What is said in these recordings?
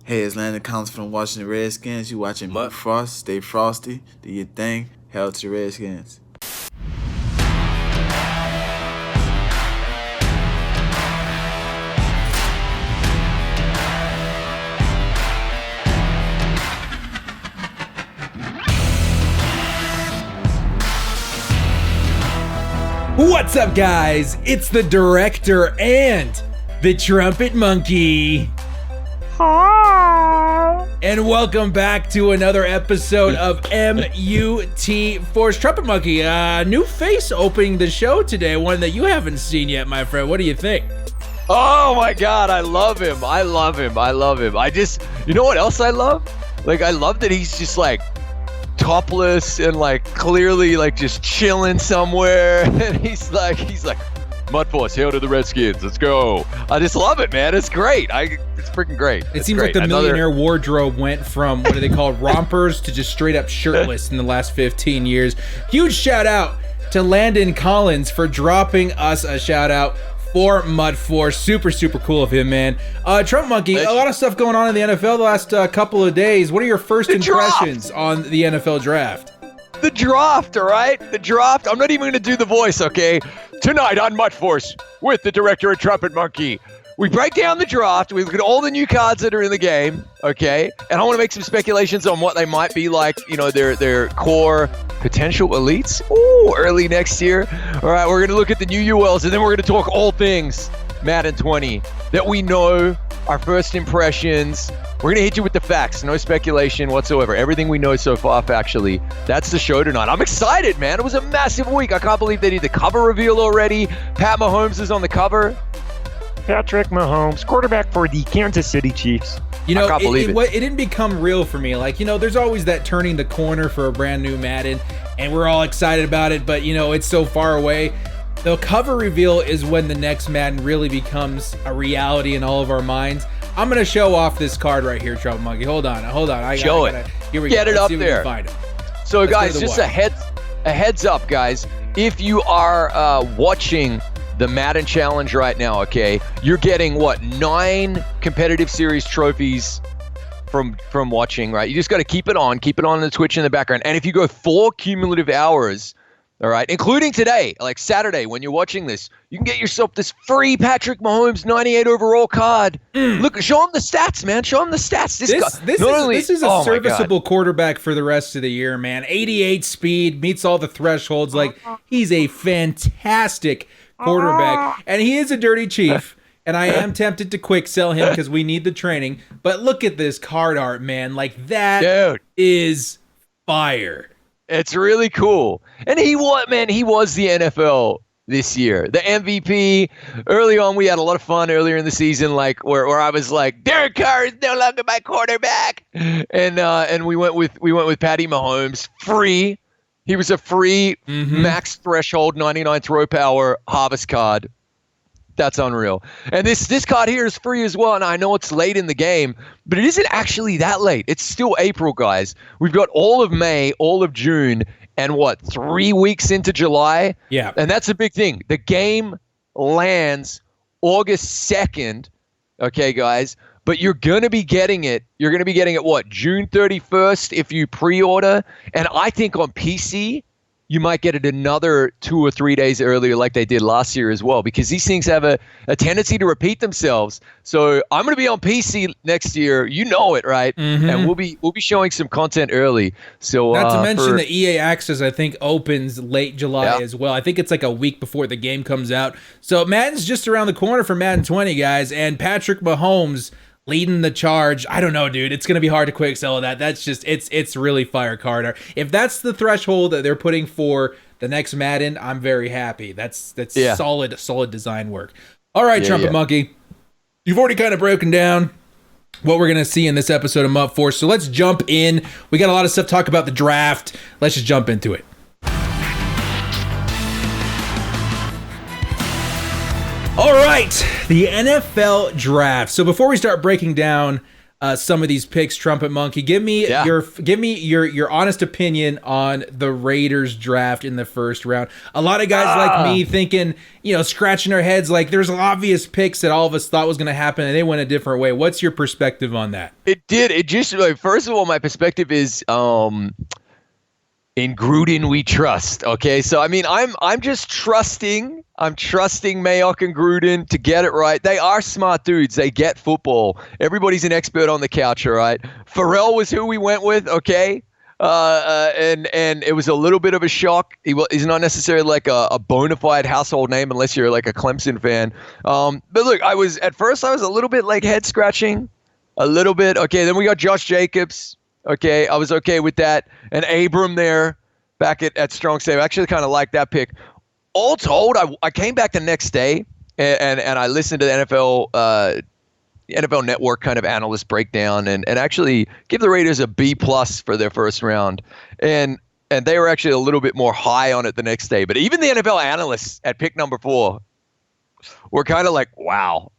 Hey, it's Landon Collins from Washington Redskins. You watching MUT. Frost? Stay frosty. Do your thing. Hell to the Redskins. What's up, guys? It's the director and the Trumpetmonkey. Hi. And welcome back to another episode of MUT Force Trumpetmonkey. New face opening the show today, one that you haven't seen yet, my friend. What do you think? Oh my God, I love him. I just, you know what else I love? Like, I love that he's just like topless and like clearly like just chilling somewhere. And he's like, Mud Force, hail to the Redskins. Let's go. I just love it, man. It's great. It's freaking great. It seems like the millionaire wardrobe went from, what do they call, rompers to just straight up shirtless in the last 15 years. Huge shout out to Landon Collins for dropping us a shout out for Mud Force. Super cool of him, man. Trumpetmonkey, a lot of stuff going on in the NFL the last couple of days. What are your first impressions on the NFL draft? The draft, all right? The draft. I'm not even going to do the voice, okay? Tonight on Mud Force with the director of Trumpetmonkey, we break down the draft. We look at all the new cards that are in the game, okay? And I want to make some speculations on what they might be like, you know, their core potential elites. Ooh, early next year. All right, we're going to look at the new ULs, and then we're going to talk all things Madden 20 that we know, our first impressions. We're going to hit you with the facts. No speculation whatsoever. Everything we know so far factually. That's the show tonight. I'm excited, man. It was a massive week. I can't believe they did the cover reveal already. Pat Mahomes is on the cover. Patrick Mahomes, quarterback for the Kansas City Chiefs. You know, I can't believe it. It didn't become real for me. Like, you know, there's always that turning the corner for a brand new Madden, and we're all excited about it, but, you know, it's so far away. The cover reveal is when the next Madden really becomes a reality in all of our minds. I'm going to show off this card right here, Trumpetmonkey. Hold on. Show it. Here we Get go. it Let's up see if we there. can find it. So, Let's guys, go to the just what? a heads up, guys. If you are watching the Madden Challenge right now, okay, you're getting, 9 competitive series trophies from watching, right? You just got to keep it on the Twitch in the background. And if you go 4 cumulative hours, all right, including today, like Saturday, when you're watching this, you can get yourself this free Patrick Mahomes 98 overall card. Look, show him the stats, man. Show him the stats. This is a serviceable quarterback for the rest of the year, man. 88 speed, meets all the thresholds. Like, he's a fantastic quarterback, and he is a dirty chief. And I am tempted to quick sell him because we need the training. But look at this card art, man. Like, that is fire. It's really cool. And he was the NFL this year. The MVP. Early on, we had a lot of fun earlier in the season, like where I was like, Derek Carr is no longer my quarterback. And we went with Patty Mahomes. Free. He was a free max threshold 99 throw power harvest card. That's unreal. And this card here is free as well. And I know it's late in the game, but it isn't actually that late. It's still April, guys. We've got all of May, all of June, and 3 weeks into July? Yeah. And that's a big thing. The game lands August 2nd. Okay, guys. But you're going to be getting it. You're going to be getting it, June 31st if you pre-order. And I think on PC, you might get it another 2 or 3 days earlier like they did last year as well, because these things have a tendency to repeat themselves. So I'm going to be on PC next year. You know it, right? And we'll be showing some content early. So not to mention the EA Access, I think, opens late July as well. I think it's like a week before the game comes out. So Madden's just around the corner for Madden 20, guys, and Patrick Mahomes leading the charge. I don't know, dude. It's going to be hard to quick sell that. That's just, it's really fire card art. If that's the threshold that they're putting for the next Madden, I'm very happy. That's solid design work. All right, Trumpetmonkey. You've already kind of broken down what we're going to see in this episode of MUT Force. So let's jump in. We got a lot of stuff to talk about the draft. Let's just jump into it. All right, the NFL draft. So before we start breaking down some of these picks, Trumpet Monkey. Give me your honest opinion on the Raiders draft in the first round. A lot of guys like me thinking, scratching their heads like there's obvious picks that all of us thought was going to happen and they went a different way. What's your perspective on that? It did. It just, first of all, my perspective is in Gruden we trust. Okay, so I mean, I'm just trusting. I'm trusting Mayock and Gruden to get it right. They are smart dudes. They get football. Everybody's an expert on the couch, all right? Farrell was who we went with, okay? And it was a little bit of a shock. He's not necessarily like a bona fide household name unless you're like a Clemson fan. But look, at first I was a little bit like head scratching, a little bit. Okay, then we got Josh Jacobs. Okay, I was okay with that. And Abram there back at strong safety. I actually kind of like that pick. All told, I came back the next day and I listened to the NFL Network kind of analyst breakdown and actually give the Raiders a B+ for their first round. And they were actually a little bit more high on it the next day. But even the NFL analysts at pick number 4 were kind of like, wow.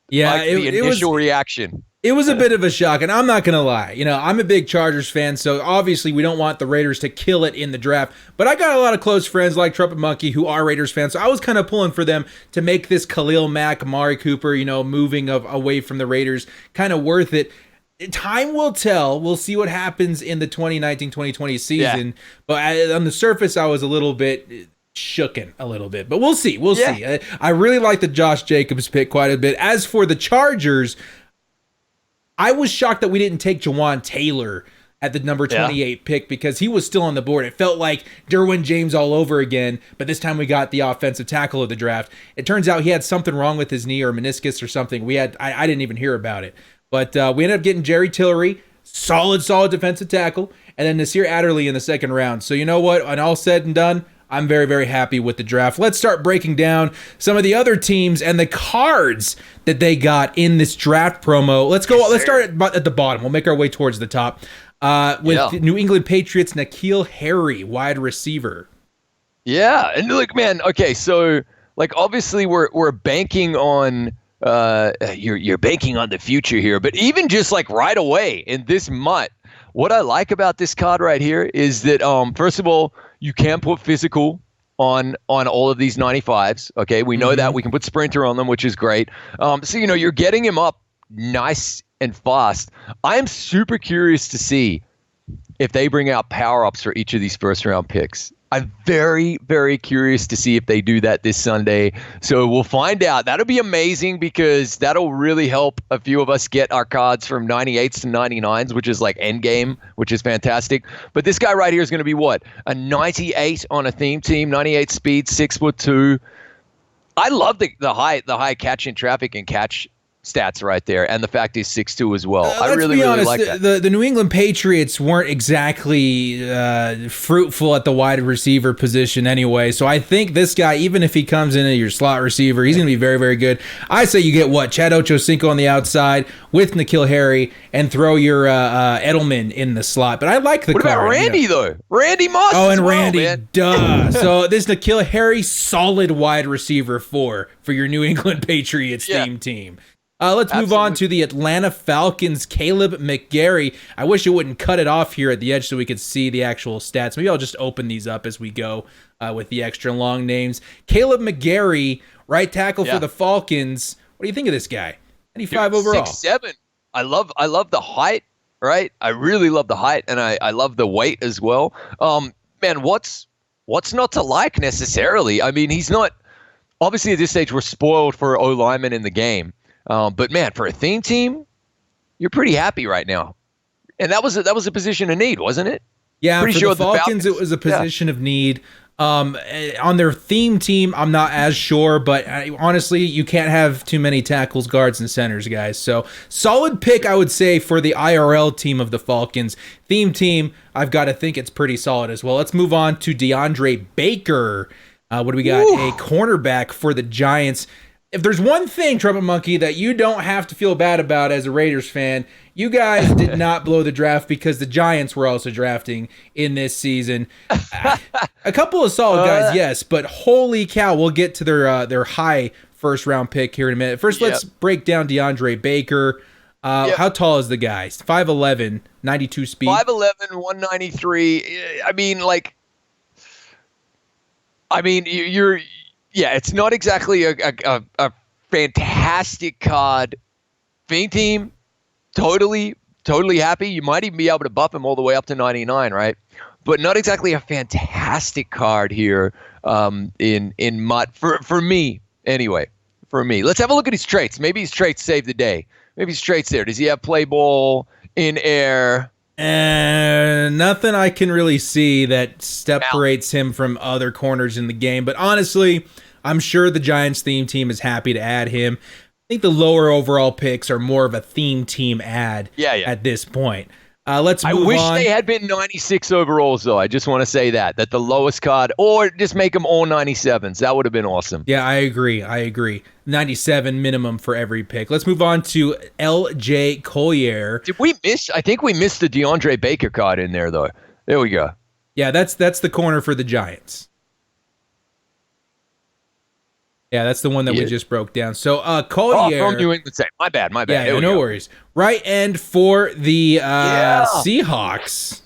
Yeah, like the initial reaction. It was a bit of a shock, and I'm not going to lie. I'm a big Chargers fan, so obviously we don't want the Raiders to kill it in the draft. But I got a lot of close friends like Trumpet Monkey who are Raiders fans, so I was kind of pulling for them to make this Khalil Mack, Amari Cooper, moving away from the Raiders kind of worth it. Time will tell. We'll see what happens in the 2019-2020 season. Yeah. But on the surface, I was a little bit shooken a little bit. But we'll see. We'll see. I really like the Josh Jacobs pick quite a bit. As for the Chargers, I was shocked that we didn't take Jawan Taylor at the number 28 pick because he was still on the board. It felt like Derwin James all over again, but this time we got the offensive tackle of the draft. It turns out he had something wrong with his knee or meniscus or something. I didn't even hear about it. But we ended up getting Jerry Tillery, solid defensive tackle, and then Nasir Adderley in the second round. So you know what? When all said and done, I'm very, very happy with the draft. Let's start breaking down some of the other teams and the cards that they got in this draft promo. Let's start at the bottom. We'll make our way towards the top with New England Patriots, N'Keal Harry, wide receiver. Yeah, and look, man. Okay, so like obviously we're banking on you're banking on the future here, but even just like right away in this MUT, what I like about this card right here is that first of all, you can put physical on all of these 95s. Okay, we know that. We can put sprinter on them, which is great. So, you're getting him up nice and fast. I'm super curious to see if they bring out power-ups for each of these first-round picks. I'm very, very curious to see if they do that this Sunday. So we'll find out. That'll be amazing because that'll really help a few of us get our cards from 98s to 99s, which is like endgame, which is fantastic. But this guy right here is going to be what? A 98 on a theme team, 98 speed, 6'2". I love the high catch in traffic and catch stats right there, and the fact he's 6'2" as well. I really like that. The New England Patriots weren't exactly fruitful at the wide receiver position anyway, so I think this guy, even if he comes in as your slot receiver, he's going to be very, very good. I say you get Chad Ochocinco on the outside with N'Keal Harry and throw your Edelman in the slot, but I like the card. What about Randy, though? Randy Moss and well, Randy, man. Duh. So this N'Keal Harry, solid wide receiver for your New England Patriots theme team. Let's move on to the Atlanta Falcons, Caleb McGarry. I wish it wouldn't cut it off here at the edge so we could see the actual stats. Maybe I'll just open these up as we go with the extra long names. Caleb McGarry, right tackle for the Falcons. What do you think of this guy? 95 overall. 6'7". I love the height, right? I really love the height, and I love the weight as well. Man, what's not to like necessarily? I mean, he's not – obviously at this stage we're spoiled for O-linemen in the game. But man, for a theme team, you're pretty happy right now, and that was a position of need, wasn't it? Yeah, pretty sure the Falcons, it was a position of need. On their theme team, I'm not as sure, but honestly, you can't have too many tackles, guards, and centers, guys. So solid pick, I would say, for the IRL team of the Falcons. Theme team, I've got to think it's pretty solid as well. Let's move on to DeAndre Baker. What do we got? A cornerback for the Giants. If there's one thing, Trumpet Monkey, that you don't have to feel bad about as a Raiders fan, you guys did not blow the draft because the Giants were also drafting in this season. A couple of solid guys, yes, but holy cow, we'll get to their high first-round pick here in a minute. First, let's break down DeAndre Baker. How tall is the guy? 5'11", 92 speed. 5'11", 193. It's not exactly a fantastic card. Theme team, totally happy. You might even be able to buff him all the way up to 99, right? But not exactly a fantastic card here in MUT for me, anyway. For me, let's have a look at his traits. Maybe his traits save the day. Maybe his traits there. Does he have play ball, in air? Nothing I can really see that separates him from other corners in the game. But honestly, I'm sure the Giants theme team is happy to add him. I think the lower overall picks are more of a theme team add at this point. Let's move on. I wish they had been 96 overalls, though. I just want to say that the lowest card, or just make them all 97s. That would have been awesome. Yeah, I agree. 97 minimum for every pick. Let's move on to L.J. Collier. Did we miss? I think we missed the DeAndre Baker card in there, though. There we go. Yeah, that's the corner for the Giants. Yeah, that's the one that we just broke down. So, Collier. From New England State. My bad. Yeah, no worries. Right end for the Seahawks.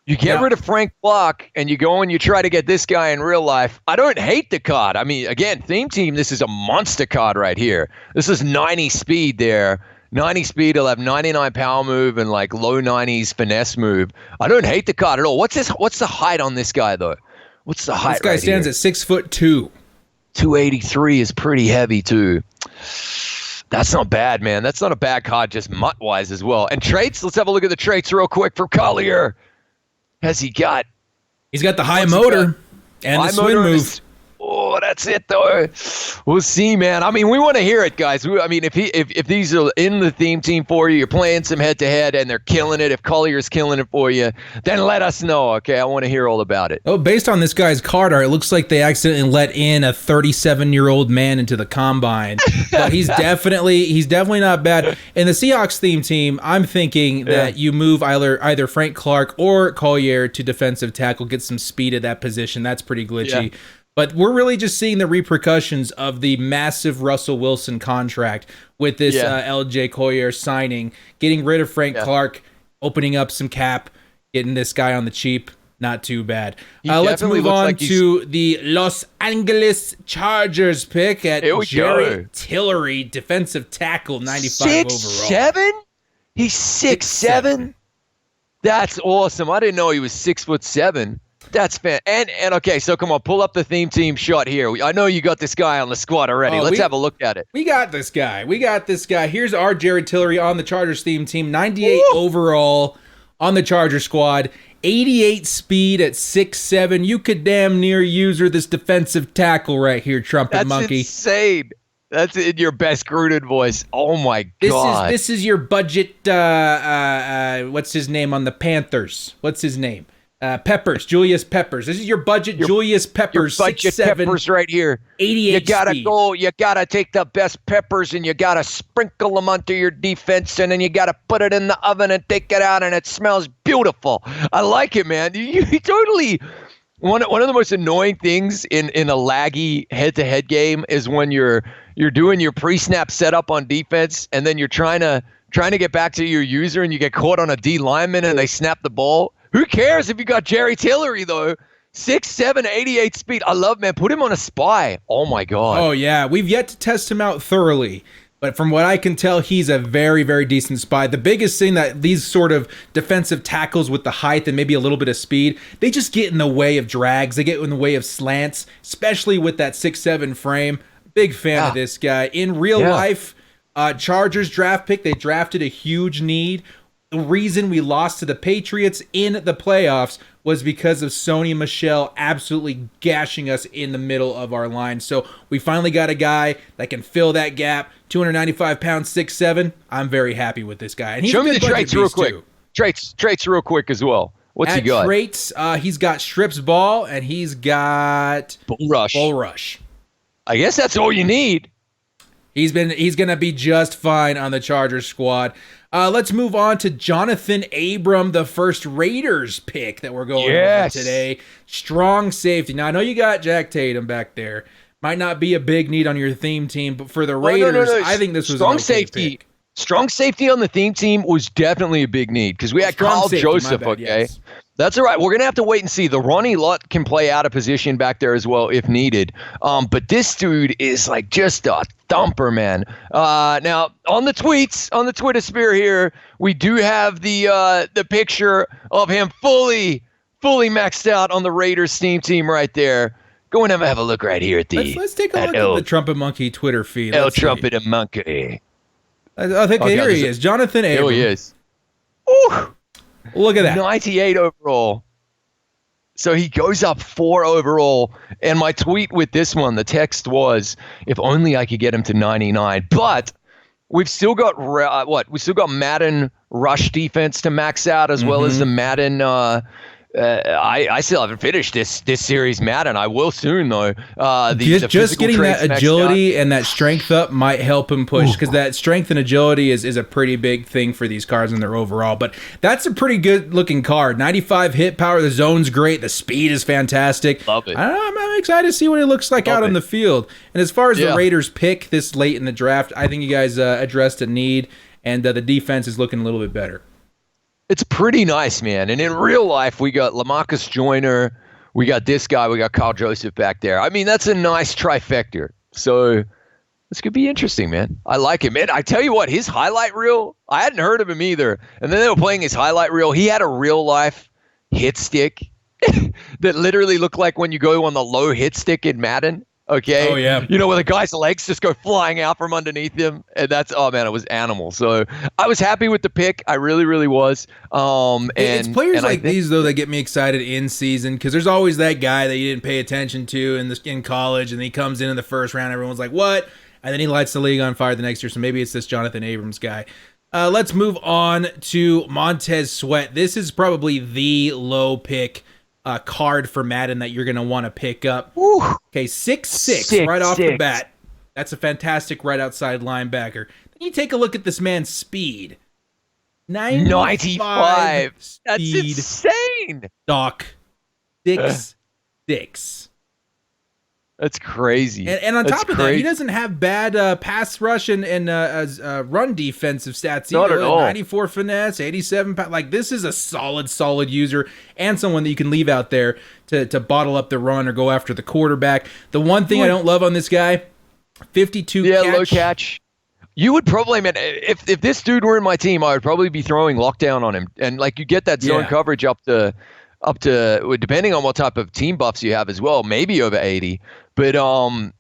You get rid of Frank Clark, and you go and you try to get this guy in real life. I don't hate the card. I mean, again, theme team, this is a monster card right here. This is 90 speed there. 90 speed, he'll have 99 power move and like low 90s finesse move. I don't hate the card at all. What's the height on this guy, though? What's the height? This guy stands at 6'2". 283 is pretty heavy, too. That's not bad, man. That's not a bad card, just MUT-wise as well. And traits, let's have a look at the traits real quick for Collier. Has he got? He's got the high motor and the swing move. Oh, that's it, though. We'll see, man. I mean, we want to hear it, guys. I mean, if these are in the theme team for you, you're playing some head-to-head, and they're killing it, if Collier's killing it for you, then let us know, okay? I want to hear all about it. Oh, based on this guy's card art, it looks like they accidentally let in a 37-year-old man into the combine. But he's definitely not bad. In the Seahawks theme team, I'm thinking that you move either Frank Clark or Collier to defensive tackle, get some speed at that position. That's pretty glitchy. Yeah. But we're really just seeing the repercussions of the massive Russell Wilson contract with this L.J. Collier signing, getting rid of Frank Clark, opening up some cap, getting this guy on the cheap. Not too bad. Let's move on to the Los Angeles Chargers pick at Jerry Tillery, defensive tackle, 95 overall. 6'7"? He's 6'7"? That's awesome. I didn't know he was 6'7". That's fan. And okay, so come on, pull up the theme team shot here. I know you got this guy on the squad already. Let's have a look at it. We got this guy. Here's our Jared Tillery on the Chargers theme team. 98 overall on the Charger squad. 88 speed at 6'7". You could damn near user this defensive tackle right here, Trumpet Monkey. That's insane. That's in your best Gruden voice. Oh my God. This is your budget. What's his name on the Panthers? What's his name? Peppers, Julius Peppers. This is your budget, Julius Peppers. Your budget 6'7", Peppers right here. 88 You gotta speed. go. You gotta take the best peppers and you gotta sprinkle them onto your defense, and then you gotta put it in the oven and take it out, and it smells beautiful. I like it, man. You totally. One of the most annoying things in a laggy head-to-head game is when you're doing your pre-snap setup on defense, and then you're trying to get back to your user, and you get caught on a D lineman and they snap the ball. Who cares if you got Jerry Tillery, though? 6'7", 88 speed. I love, man. Put him on a spy. Oh, my God. Oh, yeah. We've yet to test him out thoroughly. But from what I can tell, he's a very, very decent spy. The biggest thing that these sort of defensive tackles with the height and maybe a little bit of speed, they just get in the way of drags. They get in the way of slants, especially with that 6'7" frame. Big fan of this guy. In real life, Chargers draft pick, they drafted a huge need. The reason we lost to the Patriots in the playoffs was because of Sony Michel absolutely gashing us in the middle of our line. So we finally got a guy that can fill that gap. 295 pounds, 6'7". I'm very happy with this guy. And show me the traits real quick. Traits real quick as well. What's he got? Traits, he's got strips ball and he's got bull rush. I guess that's all you need. He's gonna be just fine on the Chargers squad. Let's move on to Jonathan Abram, the first Raiders pick that we're going over today. Strong safety. Now, I know you got Jack Tatum back there. Might not be a big need on your theme team, but for the Raiders, I think this was strong an okay safety. Pick. Strong safety on the theme team was definitely a big need because we had Strong Carl safety, Joseph, my bad, okay? yes. That's all right. We're going to have to wait and see. The Ronnie Lott can play out of position back there as well if needed. But this dude is like just a thumper, man. Now, on the tweets, on the Twitter sphere here, we do have the picture of him fully maxed out on the Raiders team right there. Go and have a look right here at the. Let's take a look at the Trumpetmonkey Twitter feed. Trumpetmonkey. I think here he is, Jonathan Abram. Here he is. Ooh. Look at that. 98 overall. So he goes up 4 overall. And my tweet with this one, the text was, if only I could get him to 99. But we've still got we still got Madden rush defense to max out as well as the Madden. I still haven't finished this series Madden. I will soon though. Just getting that agility and that strength up might help him push because that strength and agility is a pretty big thing for these cards in their overall. But that's a pretty good looking card. 95 hit power. The zone's great. The speed is fantastic. Love it. I'm excited to see what it looks like out on the field. And as far as the Raiders pick this late in the draft, I think you guys addressed a need, and the defense is looking a little bit better. It's pretty nice, man. And in real life, we got LaMarcus Joyner, we got this guy, we got Carl Joseph back there. I mean, that's a nice trifecta. So this could be interesting, man. I like it, man. I tell you what, his highlight reel, I hadn't heard of him either. And then they were playing his highlight reel. He had a real life hit stick that literally looked like when you go on the low hit stick in Madden. Okay. Oh, yeah. You know, where the guy's legs just go flying out from underneath him. And that's, oh, man, it was animal. So I was happy with the pick. I really, really was. It's players like these, though, that get me excited in season because there's always that guy that you didn't pay attention to in college, and he comes in the first round. Everyone's like, what? And then he lights the league on fire the next year. So maybe it's this Jonathan Abrams guy. Let's move on to Montez Sweat. This is probably the low pick card for Madden that you're going to want to pick up. Ooh. Okay, 6'6", right off the bat. That's a fantastic right outside linebacker. Then you take a look at this man's speed. 95. That's insane. Doc. 6'6". That's crazy. And on top of that, he doesn't have bad pass rush and run defensive stats either. Not at all. 94 finesse, 87 pound. Like, this is a solid user and someone that you can leave out there to bottle up the run or go after the quarterback. The one thing I don't love on this guy, 52 catch. Yeah, low catch. You would probably, man, if this dude were in my team, I would probably be throwing lockdown on him. And, like, you get that zone coverage up to, depending on what type of team buffs you have as well, maybe over 80. But,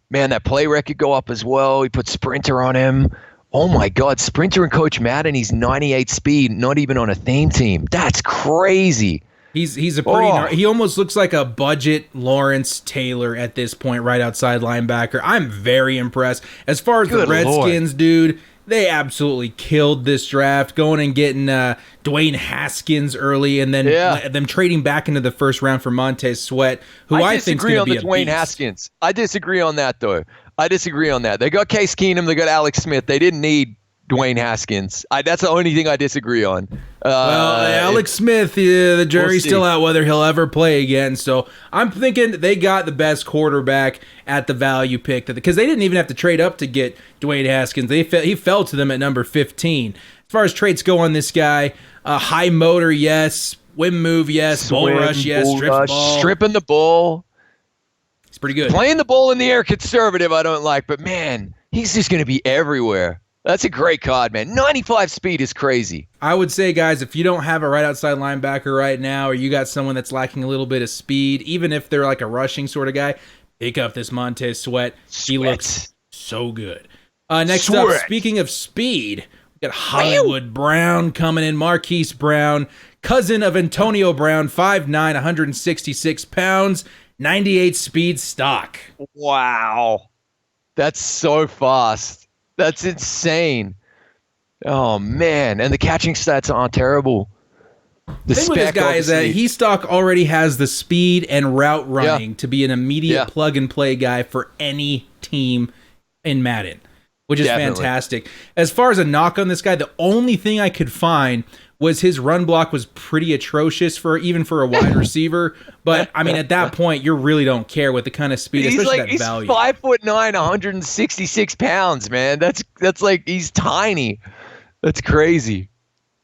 man, that play rec could go up as well. He put Sprinter on him. Oh, my God. Sprinter and Coach Madden, he's 98 speed, not even on a theme team. That's crazy. He's a pretty he almost looks like a budget Lawrence Taylor at this point, right outside linebacker. I'm very impressed. As far as the Redskins, dude, they absolutely killed this draft, going and getting Dwayne Haskins early, and then them trading back into the first round for Montez Sweat, who I think is going to be a Dwayne beast. Haskins. I disagree on that, though. They got Case Keenum. They got Alex Smith. They didn't need Dwayne Haskins. That's the only thing I disagree on. Alex Smith, the jury's still out whether he'll ever play again. So I'm thinking they got the best quarterback at the value pick, because they didn't even have to trade up to get Dwayne Haskins. He fell to them at number 15. As far as traits go on this guy, high motor, yes. Whim move, yes. Bull rush, yes. Strip ball. Stripping the ball. He's pretty good. Playing the ball in the air, conservative, I don't like. But, man, he's just going to be everywhere. That's a great card, man. 95 speed is crazy. I would say, guys, if you don't have a right outside linebacker right now, or you got someone that's lacking a little bit of speed, even if they're like a rushing sort of guy, pick up this Montez Sweat. He looks so good. Next up, speaking of speed, we got Hollywood Brown coming in. Marquis Brown, cousin of Antonio Brown, 5'9", 166 pounds, 98 speed stock. Wow. That's so fast. That's insane. Oh, man. And the catching stats aren't terrible. The thing with this guy is that he stock already has the speed and route running to be an immediate plug-and-play guy for any team in Madden, which is fantastic. As far as a knock on this guy, the only thing I could find was his run block was pretty atrocious even for a wide receiver. But, I mean, at that point, you really don't care with the kind of speed, especially that value. He's 5'9", 166 pounds, man. That's like, he's tiny. That's crazy.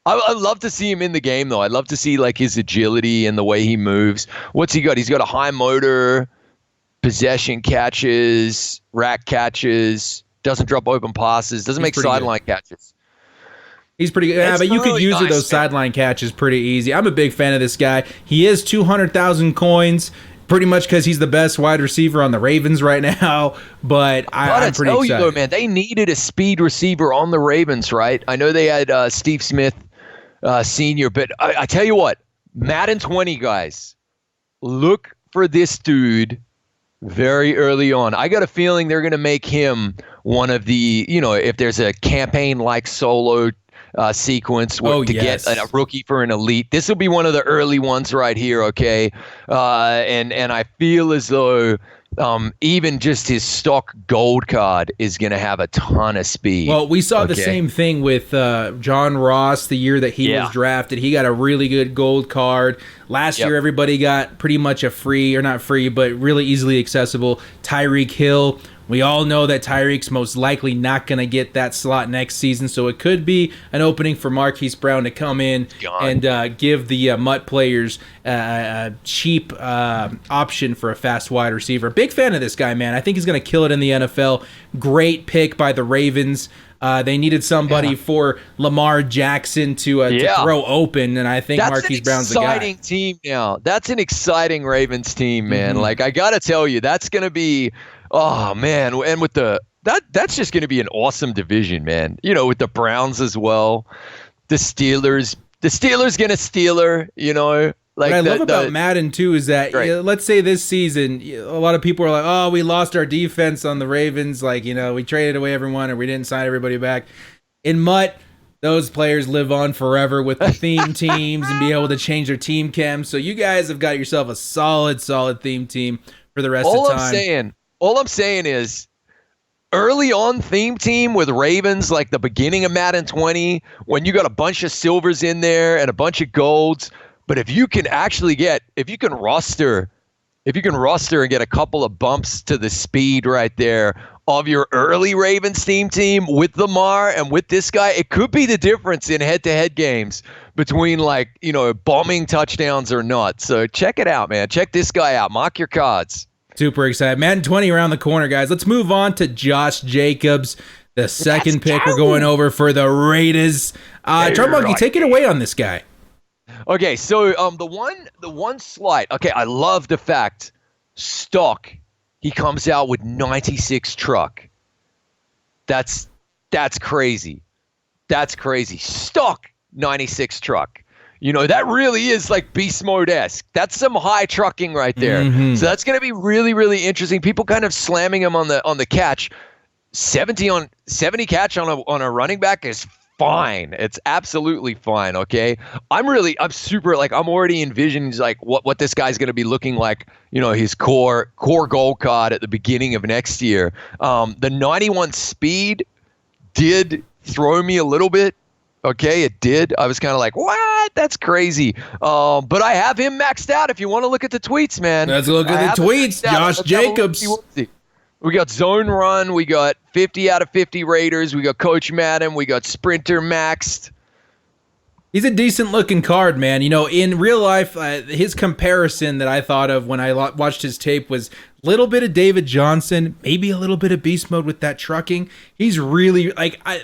I'd love to see him in the game, though. I'd love to see like his agility and the way he moves. What's he got? He's got a high motor, possession catches, rack catches, doesn't drop open passes, doesn't make sideline catches. He's pretty good. Yeah, but you could use those sideline catches pretty easy. I'm a big fan of this guy. He is 200,000 coins, pretty much because he's the best wide receiver on the Ravens right now. But I'm pretty excited. You though, man, they needed a speed receiver on the Ravens, right? I know they had Steve Smith Sr., but I tell you what, Madden 20 guys, look for this dude very early on. I got a feeling they're going to make him one of the, if there's a campaign-like solo sequence get a rookie for an elite, this will be one of the early ones right here, okay? And I feel as though even just his stock gold card is going to have a ton of speed. Well, we saw the same thing with John Ross the year that he was drafted. He got a really good gold card. Last year, everybody got pretty much a free, or not free, but really easily accessible Tyreek Hill. We all know that Tyreek's most likely not going to get that slot next season, so it could be an opening for Marquis Brown to come in and give the MUT players a cheap option for a fast wide receiver. Big fan of this guy, man. I think he's going to kill it in the NFL. Great pick by the Ravens. They needed somebody for Lamar Jackson to throw open, and I think Marquis Brown's the guy. That's an exciting team now. That's an exciting Ravens team, man. Mm-hmm. Like, I got to tell you, that's going to be – oh, man. And with that's just going to be an awesome division, man. With the Browns as well. The Steelers going to Steeler, Like what I love about Madden, too, is that, let's say this season, a lot of people are like, oh, we lost our defense on the Ravens. Like, we traded away everyone or we didn't sign everybody back. In MUT, those players live on forever with the theme teams and be able to change their team chem. So you guys have got yourself a solid theme team for the rest of time. All I'm saying is, early on theme team with Ravens, like the beginning of Madden 20, when you got a bunch of silvers in there and a bunch of golds, but if you can roster and get a couple of bumps to the speed right there of your early Ravens theme team with Lamar and with this guy, it could be the difference in head-to-head games between bombing touchdowns or not. So check it out, man. Check this guy out. Mark your cards. Super excited. Madden 20 around the corner, guys. Let's move on to Josh Jacobs, the second pick we're going over for the Raiders. Trumpetmonkey, take it away on this guy. Okay, so the one slight. Okay, I love the fact stock. He comes out with 96 truck. That's crazy. That's crazy. Stock 96 truck. That really is like beast mode-esque. That's some high trucking right there. Mm-hmm. So that's going to be really, really interesting. People kind of slamming him on the catch. 70 catch on a running back is fine. It's absolutely fine. Okay. I'm super I'm already envisioning like what this guy's going to be looking like, his core gold card at the beginning of next year. The 91 speed did throw me a little bit. Okay, it did. I was kind of like, what? That's crazy. But I have him maxed out if you want to look at the tweets, man. Let's look at the tweets. Josh Jacobs. We got Zone Run. We got 50 out of 50 Raiders. We got Coach Madden. We got Sprinter maxed. He's a decent-looking card, man. In real life, his comparison that I thought of when I watched his tape was a little bit of David Johnson, maybe a little bit of beast mode with that trucking. He's really,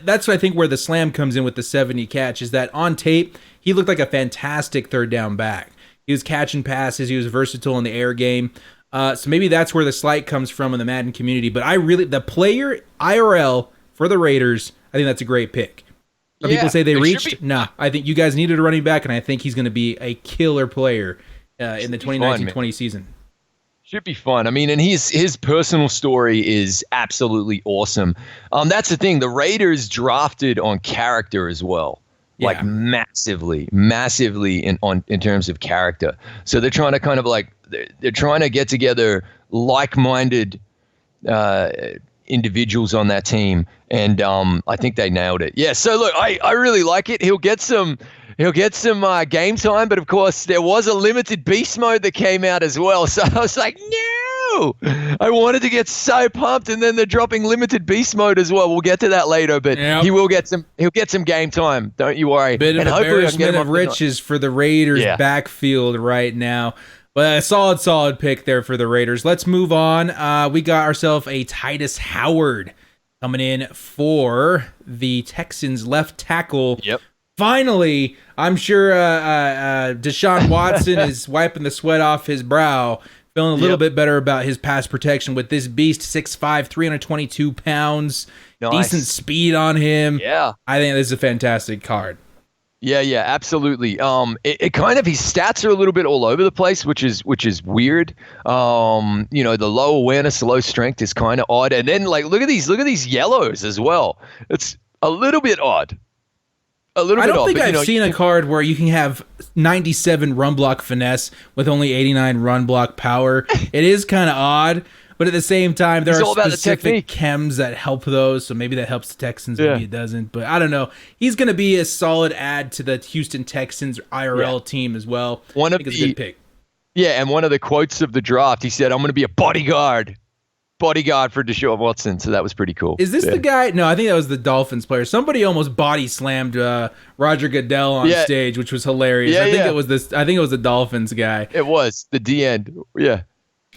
that's I think where the slam comes in with the 70 catch, is that on tape, he looked like a fantastic third down back. He was catching passes. He was versatile in the air game. So maybe that's where the slight comes from in the Madden community. But the player IRL for the Raiders, I think that's a great pick. Some people say they reached. Nah, I think you guys needed a running back, and I think he's going to be a killer player in the 2019-20 season. Should be fun. I mean, and his personal story is absolutely awesome. That's the thing. The Raiders drafted on character as well, like massively in terms of character. So they're trying to kind of they're trying to get together like-minded individuals on that team, and I think they nailed it. Yeah. So look, I really like it. He'll get some game time, but of course there was a limited beast mode that came out as well. So I was like, no, too. I wanted to get so pumped, and then they're dropping limited beast mode as well. We'll get to that later, but he'll get some game time. Don't you worry. Bit of embarrassment of riches for the Raiders backfield right now. But a solid pick there for the Raiders. Let's move on. We got ourselves a Titus Howard coming in for the Texans left tackle. Yep. Finally, I'm sure Deshaun Watson is wiping the sweat off his brow, feeling a little bit better about his pass protection with this beast, 6'5", 322 pounds, decent speed on him. Yeah. I think this is a fantastic card. Yeah, absolutely. It kind of, his stats are a little bit all over the place, which is weird. The low awareness, the low strength is kind of odd. And then look at these yellows as well. It's a little bit odd. I don't think I've seen a card where you can have 97 run block finesse with only 89 run block power. It is kind of odd, but at the same time, there are specific chems that help those, so maybe that helps the Texans, maybe it doesn't. But I don't know. He's going to be a solid add to the Houston Texans IRL team as well. I think it's a good pick. Yeah, and one of the quotes of the draft, he said, "I'm going to be a bodyguard for Deshaun Watson," so that was pretty cool. Is this the guy? No, I think that was the Dolphins player. Somebody almost body slammed Roger Goodell on stage, which was hilarious. I think it was this. I think it was the Dolphins guy. It was the D end. Yeah.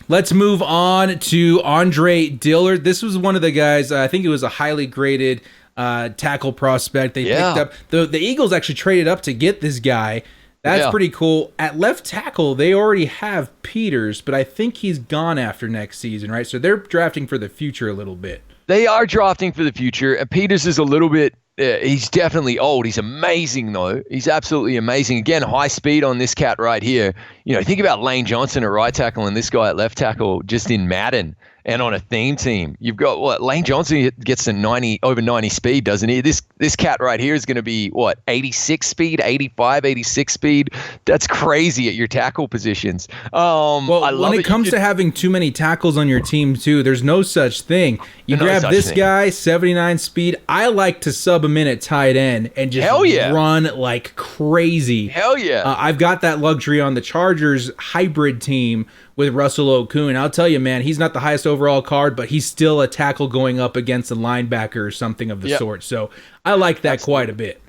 Let's move on to Andre Dillard. This was one of the guys. I think it was a highly graded tackle prospect. They picked up. The Eagles actually traded up to get this guy. That's pretty cool. At left tackle, they already have Peters, but I think he's gone after next season, right? So they're drafting for the future a little bit. They are drafting for the future. And Peters is a little bit, he's definitely old. He's amazing, though. He's absolutely amazing. Again, high speed on this cat right here. Think about Lane Johnson at right tackle and this guy at left tackle just in Madden. And on a theme team, you've got Lane Johnson gets to over 90 speed, doesn't he? This cat right here is going to be 86 speed, 85, 86 speed. That's crazy at your tackle positions. When it comes to having too many tackles on your team too, there's no such thing. You grab this guy, 79 speed. I like to sub him in at tight end and just run like crazy. Hell yeah! I've got that luxury on the Chargers hybrid team with Russell Okung. I'll tell you, man, he's not the highest overall card, but he's still a tackle going up against a linebacker or something of the sort. So I like that quite a bit.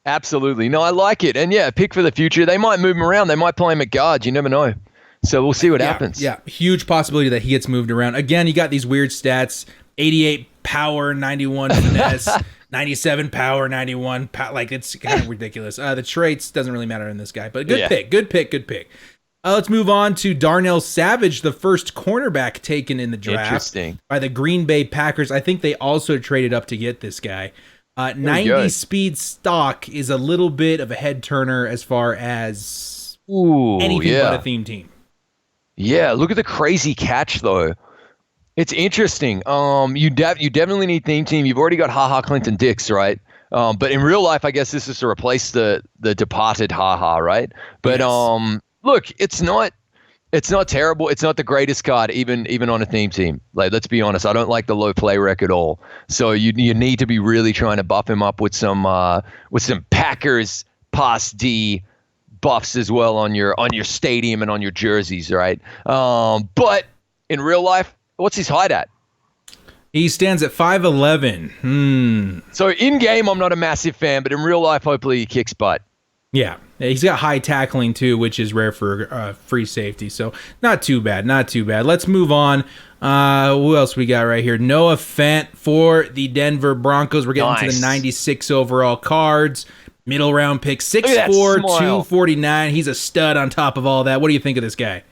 Absolutely. No, I like it. And pick for the future. They might move him around. They might play him at guard. You never know. So we'll see what happens. Yeah, huge possibility that he gets moved around. Again, you got these weird stats, 88 power, 91 finesse, 97 power, 91 power. It's kind of ridiculous. The traits doesn't really matter in this guy, but good pick. Let's move on to Darnell Savage, the first cornerback taken in the draft by the Green Bay Packers. I think they also traded up to get this guy. 90 speed stock is a little bit of a head turner as far as anything but a theme team. Yeah, look at the crazy catch, though. It's interesting. You definitely need theme team. You've already got Ha Clinton Dix, right? But in real life, I guess this is to replace the departed Ha, right? But look, it's not terrible. It's not the greatest card, even on a theme team. Let's be honest. I don't like the low play rec at all. So you need to be really trying to buff him up with some Packers pass D buffs as well on your stadium and on your jerseys, right? But in real life, what's his height at? He stands at 5'11". So in game, I'm not a massive fan, but in real life, hopefully he kicks butt. Yeah, he's got high tackling too, which is rare for free safety. So not too bad. Let's move on. Who else we got right here? Noah Fant for the Denver Broncos. We're getting to the 96 overall cards. Middle round pick, 6'4", 249. He's a stud on top of all that. What do you think of this guy?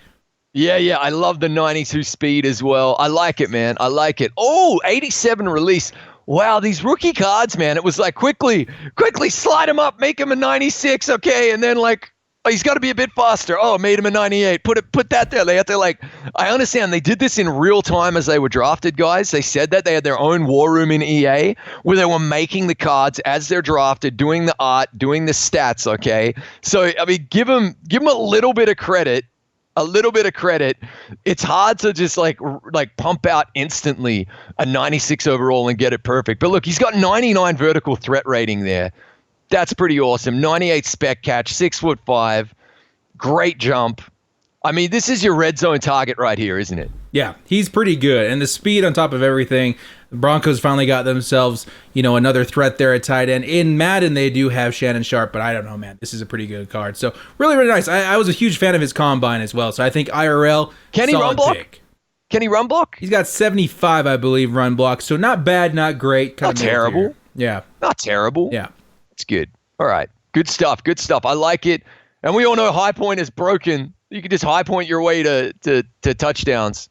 Yeah, I love the 92 speed as well. I like it, man. I like it. 87 release. Wow, these rookie cards, man. It was quickly slide him up, make him a 96, okay, and then he's got to be a bit faster. Made him a 98. Put that there. They had to I understand they did this in real time as they were drafted, guys. They said that they had their own war room in EA where they were making the cards as they're drafted, doing the art, doing the stats, okay? So I mean, give him a little bit of credit. It's hard to just pump out instantly a 96 overall and get it perfect. But look, he's got 99 vertical threat rating there. That's pretty awesome. 98 spec catch, 6'5", great jump. I mean, this is your red zone target right here, isn't it? Yeah, he's pretty good. And the speed on top of everything, the Broncos finally got themselves, another threat there at tight end. In Madden, they do have Shannon Sharp, but I don't know, man. This is a pretty good card. So really, really nice. I was a huge fan of his combine as well. So I think IRL, Can he run block? Pick. Can he run block? He's got 75, I believe, run block. So not bad, not great. Not terrible. Yeah. Not terrible. Yeah. It's good. All right. Good stuff. Good stuff. I like it. And we all know high point is broken. You can just high point your way to touchdowns.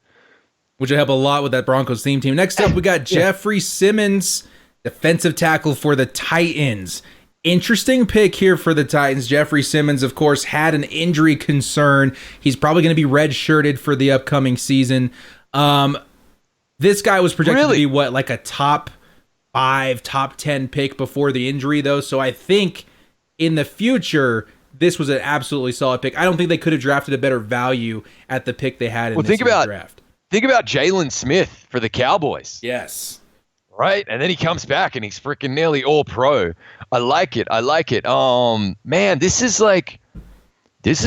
Which will help a lot with that Broncos team. Next up, we got Jeffrey Simmons, defensive tackle for the Titans. Interesting pick here for the Titans. Jeffrey Simmons, of course, had an injury concern. He's probably going to be red-shirted for the upcoming season. This guy was projected to be, like a top 5, top 10 pick before the injury, though. So I think in the future, this was an absolutely solid pick. I don't think they could have drafted a better value at the pick they had in this draft. Think about Jalen Smith for the Cowboys. Yes. Right? And then he comes back and he's freaking nearly all pro. I like it. Man, this is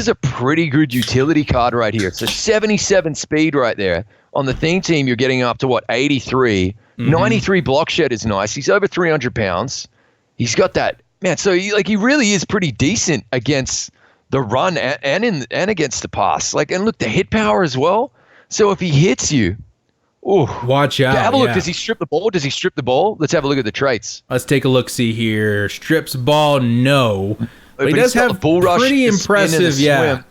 a pretty good utility card right here. It's a 77 speed right there. On the theme team, you're getting up to 83. 93 block shed is nice. He's over 300 pounds. He's got that, man. So he really is pretty decent against the run and against the pass. And look, the hit power as well. So if he hits you, watch out. Have a look. Yeah. Does he strip the ball? Let's have a look at the traits. Let's take a look. See here. Strips ball, no. But he does have bull rush, pretty impressive, swim.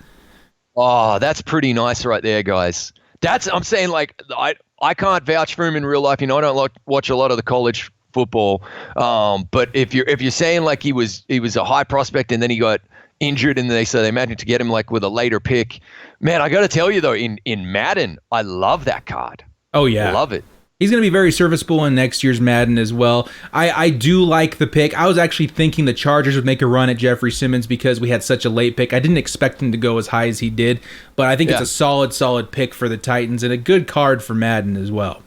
Oh, that's pretty nice right there, guys. I'm saying, I can't vouch for him in real life. I don't watch a lot of the college football. But if you're saying he was a high prospect and then he got injured and they managed to get him with a later pick, man, I got to tell you though, in Madden, I love that card. Oh yeah, love it. He's going to be very serviceable in next year's Madden as well. I do like the pick. I was actually thinking the Chargers would make a run at Jeffrey Simmons because we had such a late pick. I didn't expect him to go as high as he did, but I think it's a solid pick for the Titans and a good card for Madden as well.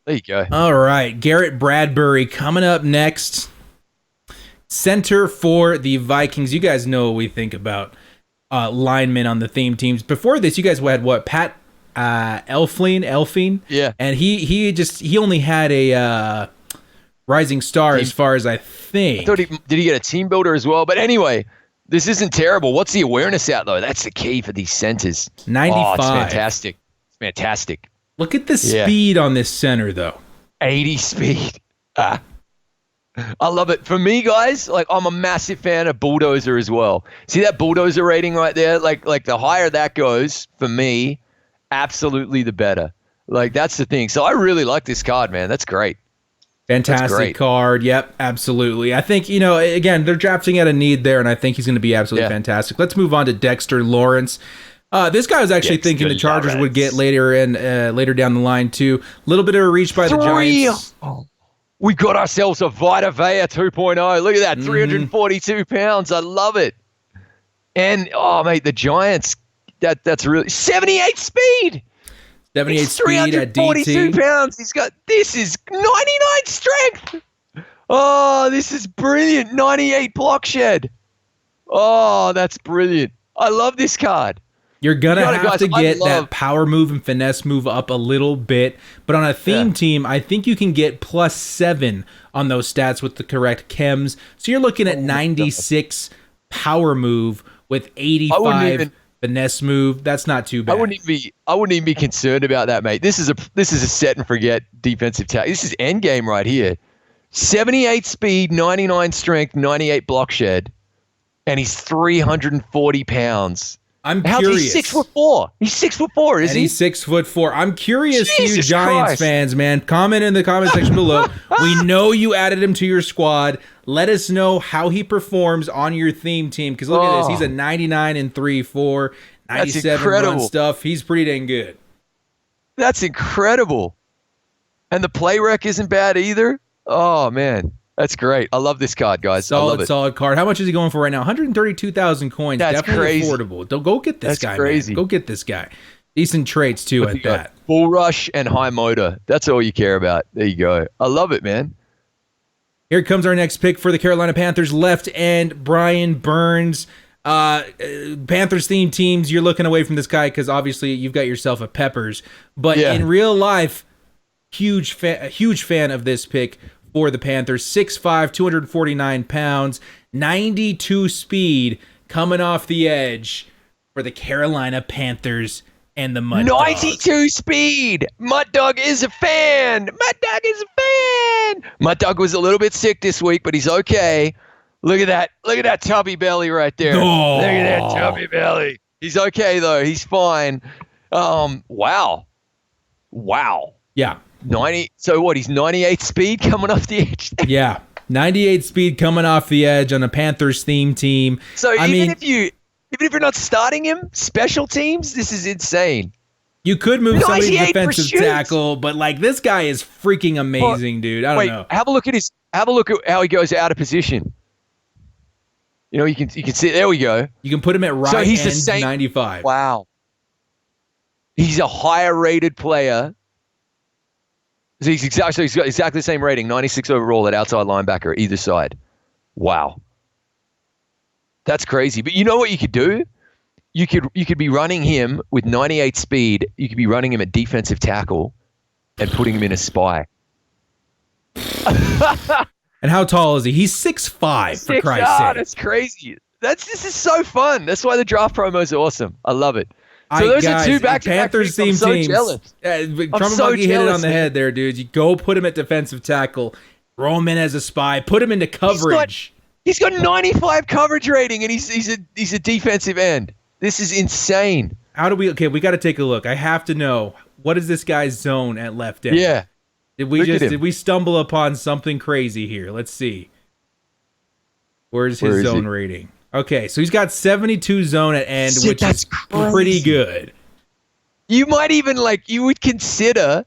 There you go. All right, Garret Bradbury coming up next. Center for the Vikings. You guys know what we think about linemen on the theme teams. Before this, you guys had what? Pat Elflein? Yeah. And he only had a rising star as far as I think. I thought did he get a team builder as well? But anyway, this isn't terrible. What's the awareness out, though? That's the key for these centers. 95. Oh, it's fantastic. It's fantastic. Look at the speed on this center, though. 80 speed. I love it. For me, guys, I'm a massive fan of Bulldozer as well. See that Bulldozer rating right there? Like the higher that goes, for me, absolutely the better. That's the thing. So I really like this card, man. That's great. Fantastic card. Yep, absolutely. I think, again, they're drafting at a need there, and I think he's going to be absolutely fantastic. Let's move on to Dexter Lawrence. This guy was actually thinking the Chargers would get later down the line, too. A little bit of a reach by the Giants. We got ourselves a Vita Vea 2.0. Look at that, 342 pounds. I love it. And, mate, the Giants, that's really 78 speed. 78 speed at DT. 342 pounds. This is 99 strength. Oh, this is brilliant. 98 block shed. Oh, that's brilliant. I love this card. You're going to have to get that power move and finesse move up a little bit. But on a theme team, I think you can get +7 on those stats with the correct chems. So you're looking at 96 power move with 85 finesse move. That's not too bad. I wouldn't even be concerned about that, mate. This is a set and forget defensive tackle. This is endgame right here. 78 speed, 99 strength, 98 block shed, and he's 340 pounds. I'm curious. He's 6'4". He's 6'4", isn't he? He's 6'4". I'm curious, Jesus you Giants Christ. fans, man. Comment in the comment section below. We know you added him to your squad. Let us know how he performs on your theme team. Because look at this. He's a 99 and 3-4, 97 run stuff. He's pretty dang good. That's incredible. And the play rec isn't bad either. Oh, man. That's great. I love this card, guys. I love it. Solid card. How much is he going for right now? 132,000 coins. That's definitely crazy. affordable. Don't go get this guy. That's crazy. Man. Go get this guy. Decent traits too at that. Bull rush and high motor. That's all you care about. There you go. I love it, man. Here comes our next pick for the Carolina Panthers. Left end Brian Burns. Panthers themed teams, you're looking away from this guy because obviously you've got yourself a Peppers. But in real life, huge fan of this pick for the Panthers. 6'5", 249 pounds, 92 speed coming off the edge for the Carolina Panthers and the Mud Dogs. 92 speed. Mud Dog is a fan. Mud Dog was a little bit sick this week, but he's okay. Look at that. Look at that tubby belly right there. Oh. Look at that tubby belly. He's okay, though. He's fine. Wow. Yeah. 90. So what? He's 98 speed coming off the edge. Yeah. 98 speed coming off the edge on a Panthers themed team. So even if you're not starting him, special teams, this is insane. You could move somebody to 98 defensive tackle, but like this guy is freaking amazing, dude. I don't know. Have a look at how he goes out of position. You know, you can see. There we go. You can put him at right so he's end the same, 95. Wow. He's a higher rated player. So he's got exactly the same rating, 96 overall at outside linebacker either side. Wow. That's crazy. But you know what you could do? You could be running him with 98 speed. You could be running him at defensive tackle and putting him in a spy. And how tall is he? He's 6'5", for Christ's sake. That's crazy. This is so fun. That's why the draft promo is awesome. I love it. So those are two back-to-back Panthers picks. I'm so jealous. Trumpetmonkey hit it on the head there, dude. You go put him at defensive tackle, throw him in as a spy, put him into coverage. He's got 95 coverage rating, and he's a defensive end. This is insane. We got to take a look. I have to know, what is this guy's zone at left end? Yeah. Did we stumble upon something crazy here? Let's see. Where's his zone rating? Okay, so he's got 72 zone at end, which is pretty good. You might even you would consider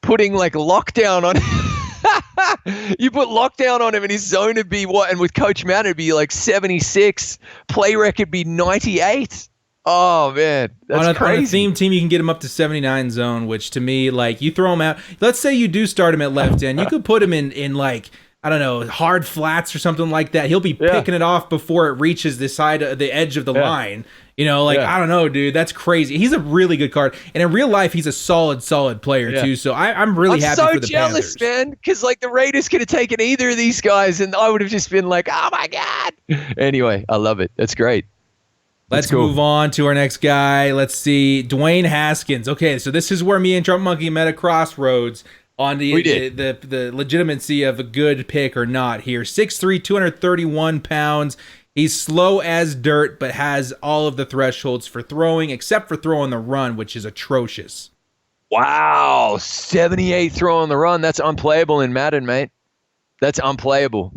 putting lockdown on him. You put lockdown on him and his zone would be what? And with Coach Madden it'd be 76. Play record be 98. Oh man, that's crazy. On a theme team, you can get him up to 79 zone, which to me, you throw him out. Let's say you do start him at left end. You could put him in I don't know, hard flats or something like that. He'll be picking it off before it reaches the edge of the line. You know, I don't know, dude. That's crazy. He's a really good card. And in real life, he's a solid player, too. So I'm really happy for the Panthers. I'm so jealous, man, because, the Raiders could have taken either of these guys, and I would have just been like, oh, my God. Anyway, I love it. That's great. Let's move on to our next guy. Let's see. Dwayne Haskins. Okay, so this is where me and Trumpetmonkey met at crossroads on the legitimacy of a good pick or not here. 6'3", 231 pounds. He's slow as dirt, but has all of the thresholds for throwing, except for throwing the run, which is atrocious. Wow, 78 throw on the run. That's unplayable in Madden, mate. That's unplayable.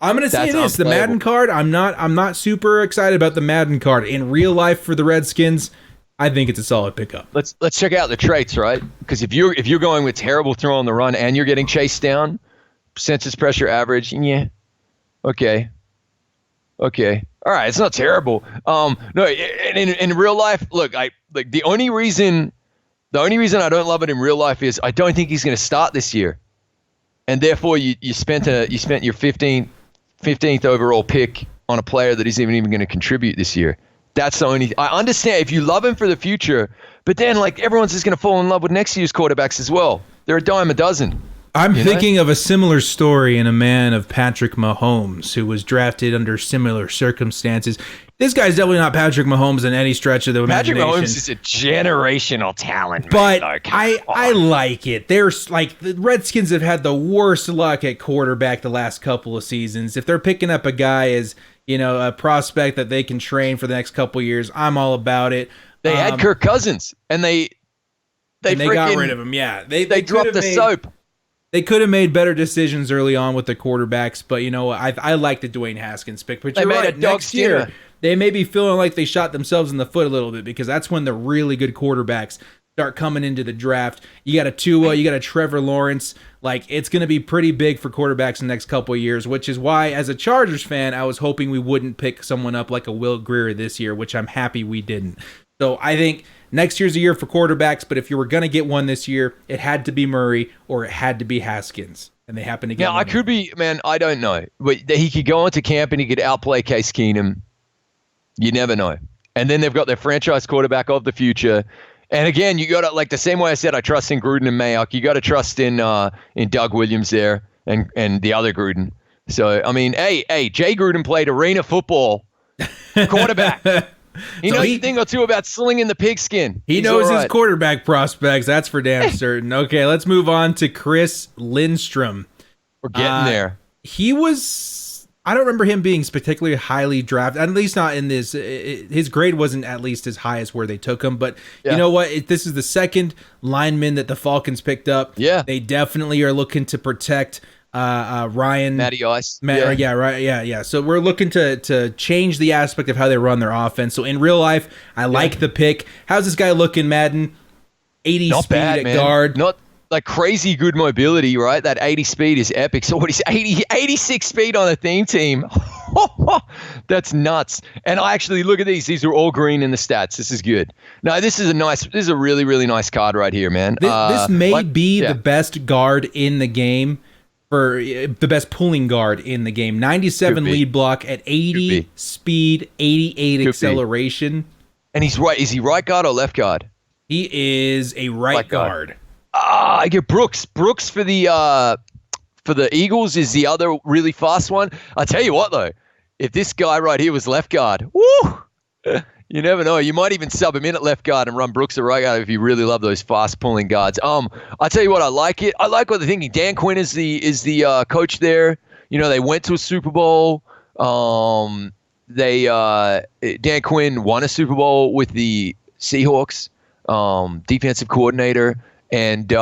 I'm going to say this, the Madden card, I'm not super excited about the Madden card. In real life for the Redskins, I think it's a solid pickup. Let's check out the traits, right? Because if you're going with terrible throw on the run and you're getting chased down, census pressure average, okay. All right, it's not terrible. No, in real life, look, the only reason I don't love it in real life is I don't think he's going to start this year, and therefore you spent your 15th overall pick on a player that isn't even going to contribute this year. That's the only. I understand if you love him for the future, but then everyone's just going to fall in love with next year's quarterbacks as well. They're a dime a dozen. I'm thinking of a similar story in a man of Patrick Mahomes, who was drafted under similar circumstances. This guy's definitely not Patrick Mahomes in any stretch of the imagination. Patrick Mahomes is a generational talent, but I like it. There's the Redskins have had the worst luck at quarterback the last couple of seasons. If they're picking up a guy as a prospect that they can train for the next couple of years, I'm all about it. They had Kirk Cousins, and they got rid of him. Yeah, they dropped the soap. They could have made better decisions early on with the quarterbacks, but I like the Dwayne Haskins pick. But you're right, next year they may be feeling like they shot themselves in the foot a little bit, because that's when the really good quarterbacks start coming into the draft. You got a Tua, you got a Trevor Lawrence. It's going to be pretty big for quarterbacks in the next couple of years, which is why, as a Chargers fan, I was hoping we wouldn't pick someone up like a Will Grier this year, which I'm happy we didn't. So I think next year's a year for quarterbacks, but if you were going to get one this year, it had to be Murray or it had to be Haskins, and they happen to get one. I don't know. But he could go into camp and he could outplay Case Keenum. You never know. And then they've got their franchise quarterback of the future. And again, you got to, like the same way I said, I trust in Gruden and Mayock. You got to trust in Doug Williams there and the other Gruden. So I mean, hey, Jay Gruden played arena football quarterback. He knows a thing or two about slinging the pigskin. He knows his quarterback prospects. That's for damn certain. Okay, let's move on to Chris Linstrom. We're getting there. He was, I don't remember him being particularly highly drafted, at least not in this. His grade wasn't at least as high as where they took him. But you know what? This is the second lineman that the Falcons picked up. Yeah. They definitely are looking to protect Ryan. Matty Ice. Yeah. So we're looking to change the aspect of how they run their offense. So in real life, I like the pick. How's this guy looking, Madden? 80 Not speed bad, at man. guard. Not like crazy good mobility, right? That 80 speed is epic. So what is 86 speed on a theme team? That's nuts. And I actually look at these. These are all green in the stats. This is good. No, this is a really, really nice card right here, man. This may be the best guard in the game. For the best pulling guard in the game. 97 lead block at 80 speed, 88 acceleration. And he's right. Is he right guard or left guard? He is a right guard. I get Brooks. Brooks for the Eagles is the other really fast one. I tell you what though, if this guy right here was left guard, woo! You never know. You might even sub him in at left guard and run Brooks at right guard if you really love those fast pulling guards. I tell you what, I like it. I like what they're thinking. Dan Quinn is the coach there. You know, they went to a Super Bowl. Dan Quinn won a Super Bowl with the Seahawks, defensive coordinator, and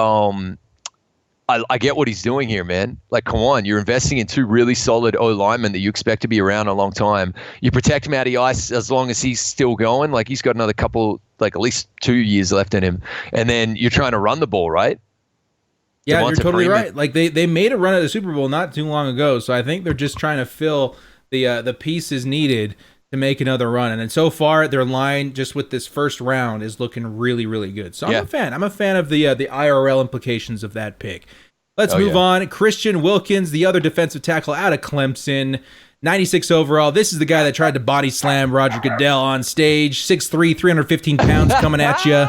I get what he's doing here, man. Like, come on, you're investing in two really solid O linemen that you expect to be around a long time. You protect Matty Ice as long as he's still going. Like, he's got another couple, like at least 2 years left in him. And then you're trying to run the ball, right? Yeah, you're totally right. Like they made a run at the Super Bowl not too long ago, so I think they're just trying to fill the pieces needed to make another run. And then so far, their line just with this first round is looking really, really good. So I'm a fan. I'm a fan of the IRL implications of that pick. Let's move on. Christian Wilkins, the other defensive tackle out of Clemson, 96 overall. This is the guy that tried to body slam Roger Goodell on stage. 6'3", 315 pounds coming at you.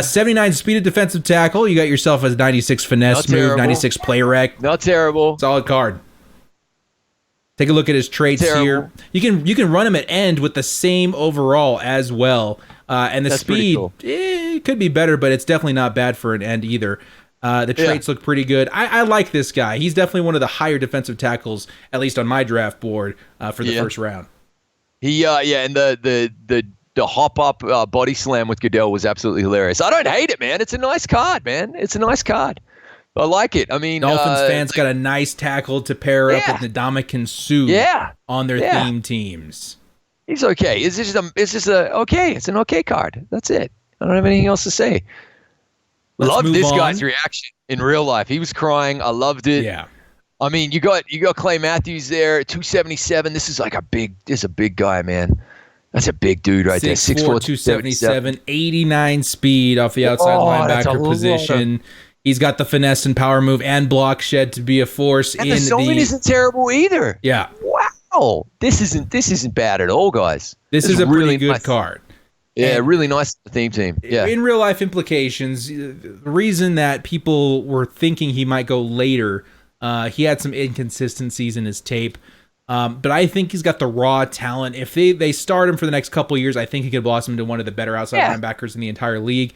79 speeded defensive tackle. You got yourself a 96 finesse move, 96 play rec. Not terrible. Solid card. Take a look at his traits here. You can run him at end with the same overall as well. And the speed, it could be better, but it's definitely not bad for an end either. The traits look pretty good. I like this guy. He's definitely one of the higher defensive tackles, at least on my draft board, for the first round. And the hop up body slam with Goodell was absolutely hilarious. I don't hate it, man. It's a nice card, man. It's a nice card. I like it. I mean, Dolphins fans got a nice tackle to pair up with Ndamukong Suh on their theme teams. He's okay. It's an okay card. That's it. I don't have anything else to say. Love this guy's reaction in real life. He was crying. I loved it. Yeah. I mean, you got Clay Matthews there, 277. This is a big guy, man. That's a big dude right there. 6'4", 277, 89 speed off the outside linebacker position. He's got the finesse and power move and block shed to be a force. And the zone isn't terrible either. Yeah. Wow. This isn't bad at all, guys. This is a really good card. Yeah, really nice theme team. Yeah. In real life implications, the reason that people were thinking he might go later, he had some inconsistencies in his tape. But I think he's got the raw talent. If they start him for the next couple of years, I think he could blossom into one of the better outside linebackers in the entire league.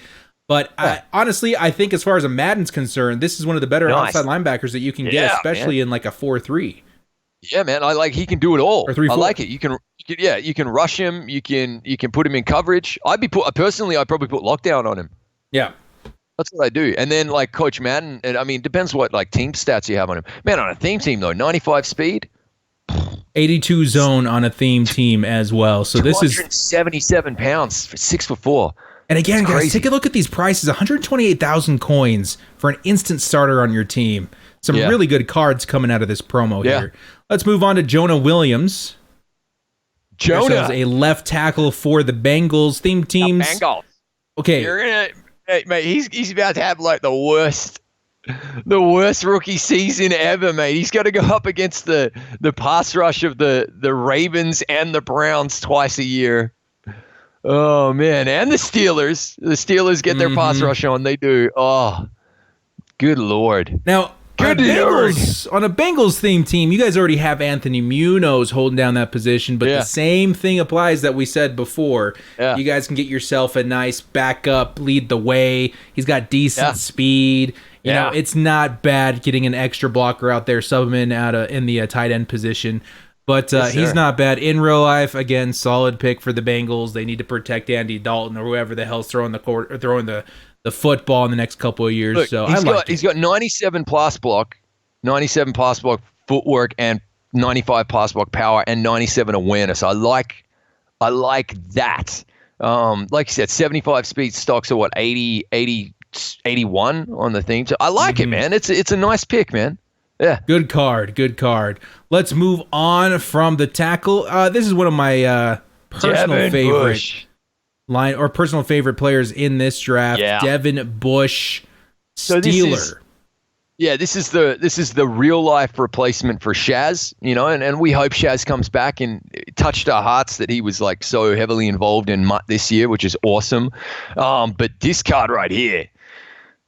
But honestly, I think as far as a Madden's concerned, this is one of the better outside linebackers that you can get, especially in like a 4-3. Yeah, man. I like he can do it all. Or 3-4. I like it. You can rush him. You can put him in coverage. I'd probably put lockdown on him. Yeah. That's what I do. And then like Coach Madden, and I mean, depends what like team stats you have on him. Man, on a theme team though, 95 speed. 82 zone on a theme team as well. So this is 277 pounds for 6'4". And again, guys, take a look at these prices. 128,000 coins for an instant starter on your team. Some really good cards coming out of this promo here. Let's move on to Jonah Williams. Jonah, a left tackle for the Bengals. Theme teams. Bengals. Okay. Hey, mate, he's about to have like the worst The worst rookie season ever, mate. He's got to go up against the pass rush of the Ravens and the Browns twice a year. Oh, man. And the Steelers. The Steelers get their pass rush on. They do. Oh, good Lord. Now, on a Bengals theme team, you guys already have Anthony Munoz holding down that position, but the same thing applies that we said before. Yeah. You guys can get yourself a nice backup, lead the way. He's got decent speed. You know, it's not bad getting an extra blocker out there, sub him in the tight end position. But he's not bad. In real life, again, solid pick for the Bengals. They need to protect Andy Dalton or whoever the hell's throwing the football in the next couple of years. Look, so he's got 97 pass block footwork, and 95 pass block power, and 97 awareness. I like that. Like you said, 75 speed stocks are what, 81 on the thing. So I like it, man. It's a nice pick, man. Yeah. Good card. Let's move on from the tackle. This is one of my personal favorite players in this draft. Yeah. Devon Bush, Steeler. This is the real life replacement for Shaz, you know, and we hope Shaz comes back, and it touched our hearts that he was like so heavily involved in MUT this year, which is awesome. But this card right here,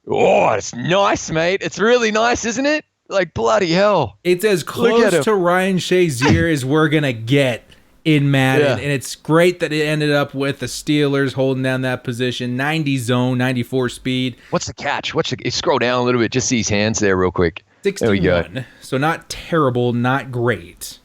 it's nice, mate. It's really nice, isn't it? Like, bloody hell. It's as close to Ryan Shazier as we're going to get in Madden, and it's great that it ended up with the Steelers holding down that position. 90 zone, 94 speed. What's the catch? Scroll down a little bit, just see his hands there real quick. 61. There we go. So not terrible, not great.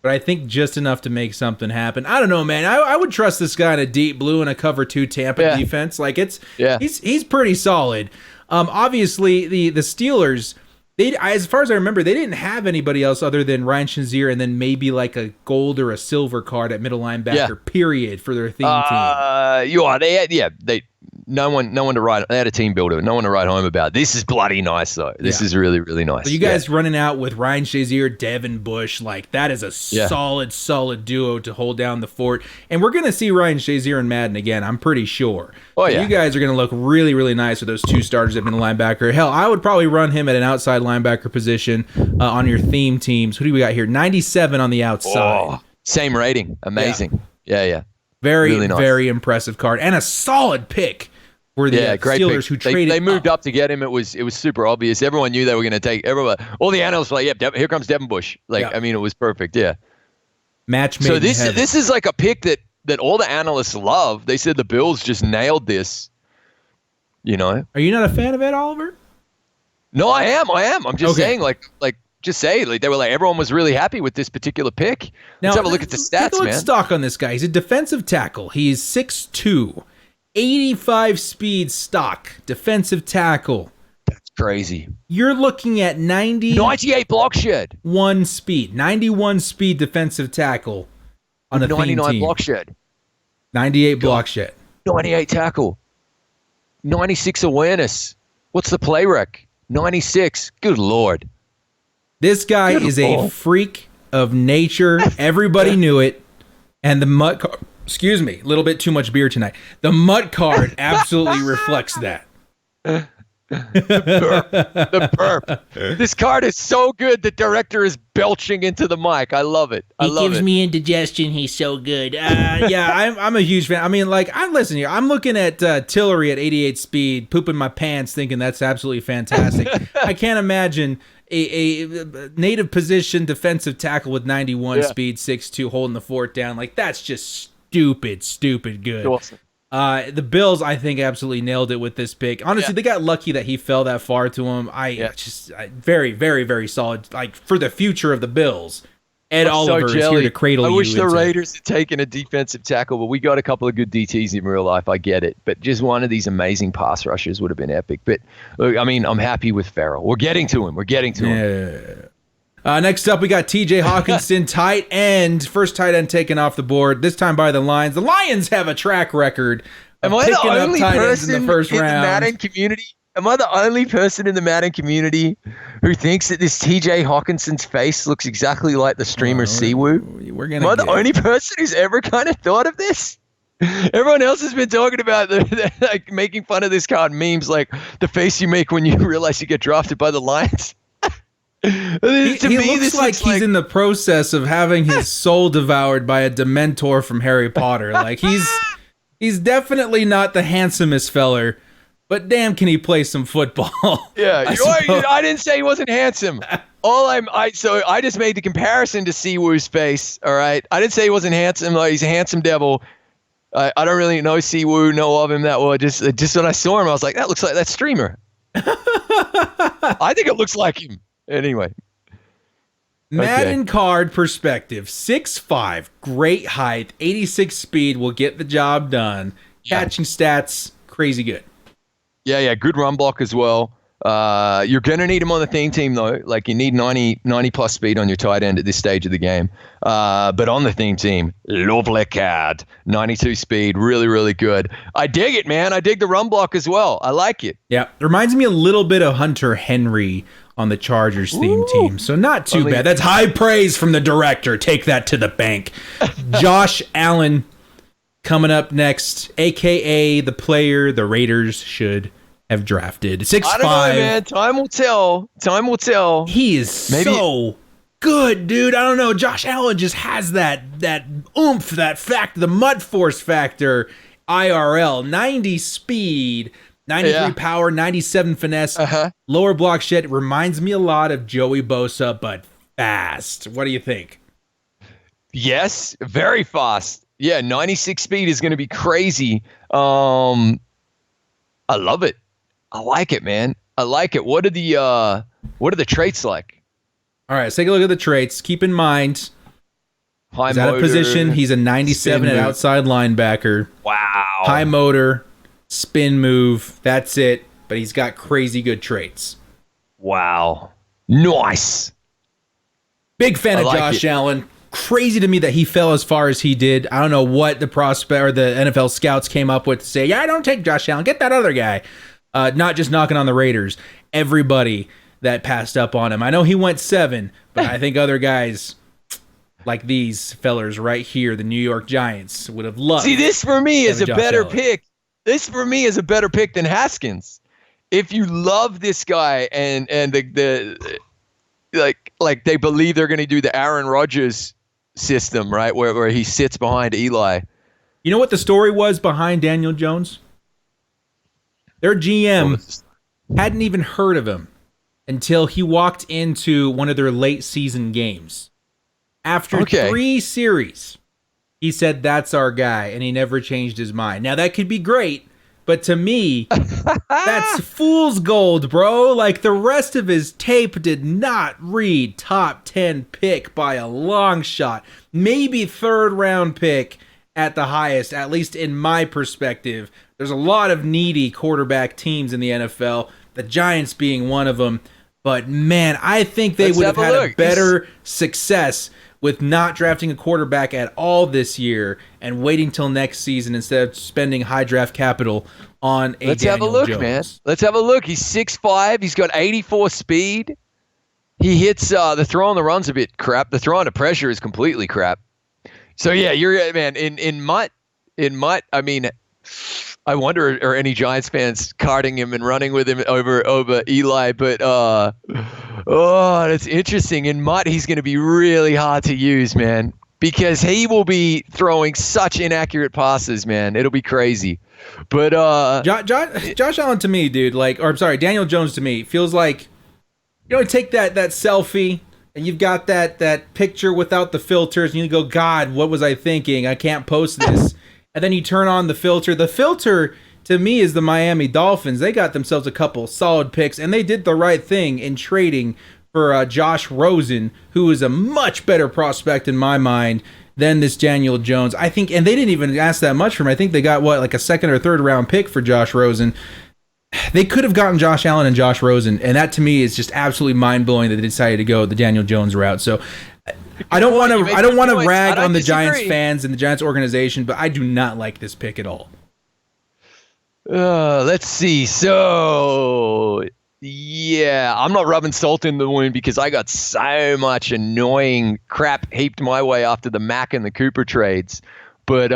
But I think just enough to make something happen. I don't know, man. I would trust this guy in a deep blue and a cover 2 Tampa defense. Like, he's pretty solid. Obviously, the Steelers, as far as I remember, they didn't have anybody else other than Ryan Shazier, and then maybe like a gold or a silver card at middle linebacker, period, for their theme team. No one to write. They had a team builder. No one to write home about. This is bloody nice, though. This is really, really nice. So you guys running out with Ryan Shazier, Devon Bush, like that is a solid duo to hold down the fort. And we're gonna see Ryan Shazier in Madden again, I'm pretty sure. You guys are gonna look really, really nice with those 2 starters at middle linebacker. Hell, I would probably run him at an outside linebacker position on your theme teams. Who do we got here? 97 on the outside. Same rating. Amazing. Yeah. Very, really nice. Very impressive card and a solid pick. Were the great Steelers pick. Who traded They moved up to get him. It was super obvious. Everyone knew they were going to take everyone. All the analysts were like, here comes Devon Bush. I mean, it was perfect. Yeah. Match made So this is like a pick that all the analysts love. They said the Bills just nailed this. You know. Are you not a fan of Ed Oliver? No, I am. I'm just saying, they were like, everyone was really happy with this particular pick. Let's have a look at the stats, man. Stock on this guy. He's a defensive tackle. He's 6'2". 85 speed stock, defensive tackle. That's crazy. You're looking at 98 block shed. 91 speed defensive tackle on a 99 team. Block shed. 98 block shed. 98 tackle. 96 awareness. What's the play rec? 96. Good Lord. This guy is a freak of nature. Everybody knew it. And the MUT card, excuse me, a little bit too much beer tonight. The MUT card absolutely reflects that. The burp. This card is so good, the director is belching into the mic. I love it. He gives me indigestion. He's so good. I'm a huge fan. I mean, listen here. I'm looking at Tillery at 88 speed, pooping my pants, thinking that's absolutely fantastic. I can't imagine a native position defensive tackle with 91 speed, 6'2", holding the fort down. Like, that's just stupid good. Awesome. The Bills, I think, absolutely nailed it with this pick. Honestly, they got lucky that he fell that far to him. Very, very, very solid. Like, for the future of the Bills, Ed Oliver is here to cradle you. I wish the Raiders had taken a defensive tackle, but we got a couple of good DTs in real life. I get it. But just one of these amazing pass rushers would have been epic. But, look, I mean, I'm happy with Farrell. We're getting to him. Next up, we got T.J. Hawkinson, tight end. First tight end taken off the board, this time by the Lions. The Lions have a track record of picking up tight ends in the first round. Am I the only person in the Madden community who thinks that this T.J. Hawkinson's face looks exactly like the streamer Siwoo? Am I the only person who's ever kind of thought of this? Everyone else has been talking about like making fun of this card memes, like the face you make when you realize you get drafted by the Lions. He looks like he's in the process of having his soul devoured by a Dementor from Harry Potter. Like he's definitely not the handsomest feller, but damn, can he play some football? Yeah, I didn't say he wasn't handsome. So I just made the comparison to Siwoo's face. All right, I didn't say he wasn't handsome. Like, he's a handsome devil. I don't really know Siwoo, know of him that well. Just when I saw him, I was like, that looks like that streamer. I think it looks like him. Anyway. Madden card perspective. 6'5", great height, 86 speed will get the job done. Catching stats, crazy good. Yeah, good run block as well. You're going to need him on the theme team, though. Like, you need 90 plus speed on your tight end at this stage of the game. But on the theme team, lovely card. 92 speed, really, really good. I dig it, man. I dig the run block as well. I like it. Yeah, reminds me a little bit of Hunter Henry on the Chargers theme team. So not too bad. That's high praise from the director. Take that to the bank. Josh Allen coming up next, a.k.a. the player the Raiders should have drafted. 6'5". I don't know, man. Time will tell. Time will tell. He is so good, dude. I don't know. Josh Allen just has that oomph, that fact, the MUT force factor. IRL, 90 speed, 93 power, 97 finesse, lower block shed. Reminds me a lot of Joey Bosa, but fast. What do you think? Yes, very fast. Yeah, 96 speed is going to be crazy. I love it. I like it, man. I like it. What are the traits like? All right, let's take a look at the traits. Keep in mind, high he's motor, out of position. He's a 97 at outside linebacker. Wow. High motor, spin move. That's it. But he's got crazy good traits. Wow. Nice. Big fan of Josh Allen. Crazy to me that he fell as far as he did. I don't know what the prospect or the NFL scouts came up with to say, yeah, don't take Josh Allen. Get that other guy. Not just knocking on the Raiders. Everybody that passed up on him. I know he went 7, but I think other guys like these fellers right here, the New York Giants, would have loved. See, this for me is a better Allen. pick. This for me is a better pick than Haskins. If you love this guy and the like they believe they're going to do the Aaron Rodgers system, right, where he sits behind Eli. You know what the story was behind Daniel Jones? Their GM hadn't even heard of him until he walked into one of their late season games. After 3 series, he said, that's our guy, and he never changed his mind. Now, that could be great, but to me, that's fool's gold, bro. Like, the rest of his tape did not read top 10 pick by a long shot. Maybe 3rd round pick at the highest, at least in my perspective. There's a lot of needy quarterback teams in the NFL, the Giants being one of them. But, man, I think they would have had a better success with not drafting a quarterback at all this year and waiting till next season instead of spending high draft capital on a Let's Daniel have a look, Jones. man. Let's have a look. He's 6'5". He's got 84 speed. He hits the throw on the run's a bit crap. The throw under pressure is completely crap. So, yeah, you're man. In MUT, I mean, I wonder are any Giants fans carting him and running with him over Eli, but that's interesting. In MUT, he's going to be really hard to use, man, because he will be throwing such inaccurate passes, man. It'll be crazy. But Josh Allen to me, dude, Daniel Jones to me feels like, take that selfie and you've got that picture without the filters and you go, God, what was I thinking? I can't post this. And then you turn on the filter. The filter, to me, is the Miami Dolphins. They got themselves a couple solid picks, and they did the right thing in trading for Josh Rosen, who is a much better prospect in my mind than this Daniel Jones. I think, and they didn't even ask that much from him. I think they got, like a 2nd or 3rd round pick for Josh Rosen. They could have gotten Josh Allen and Josh Rosen, and that to me is just absolutely mind-blowing that they decided to go the Daniel Jones route. So I don't want to rag on the Giants fans and the Giants organization, but I do not like this pick at all. Let's see. So, yeah, I'm not rubbing salt in the wound because I got so much annoying crap heaped my way after the Mack and the Cooper trades. But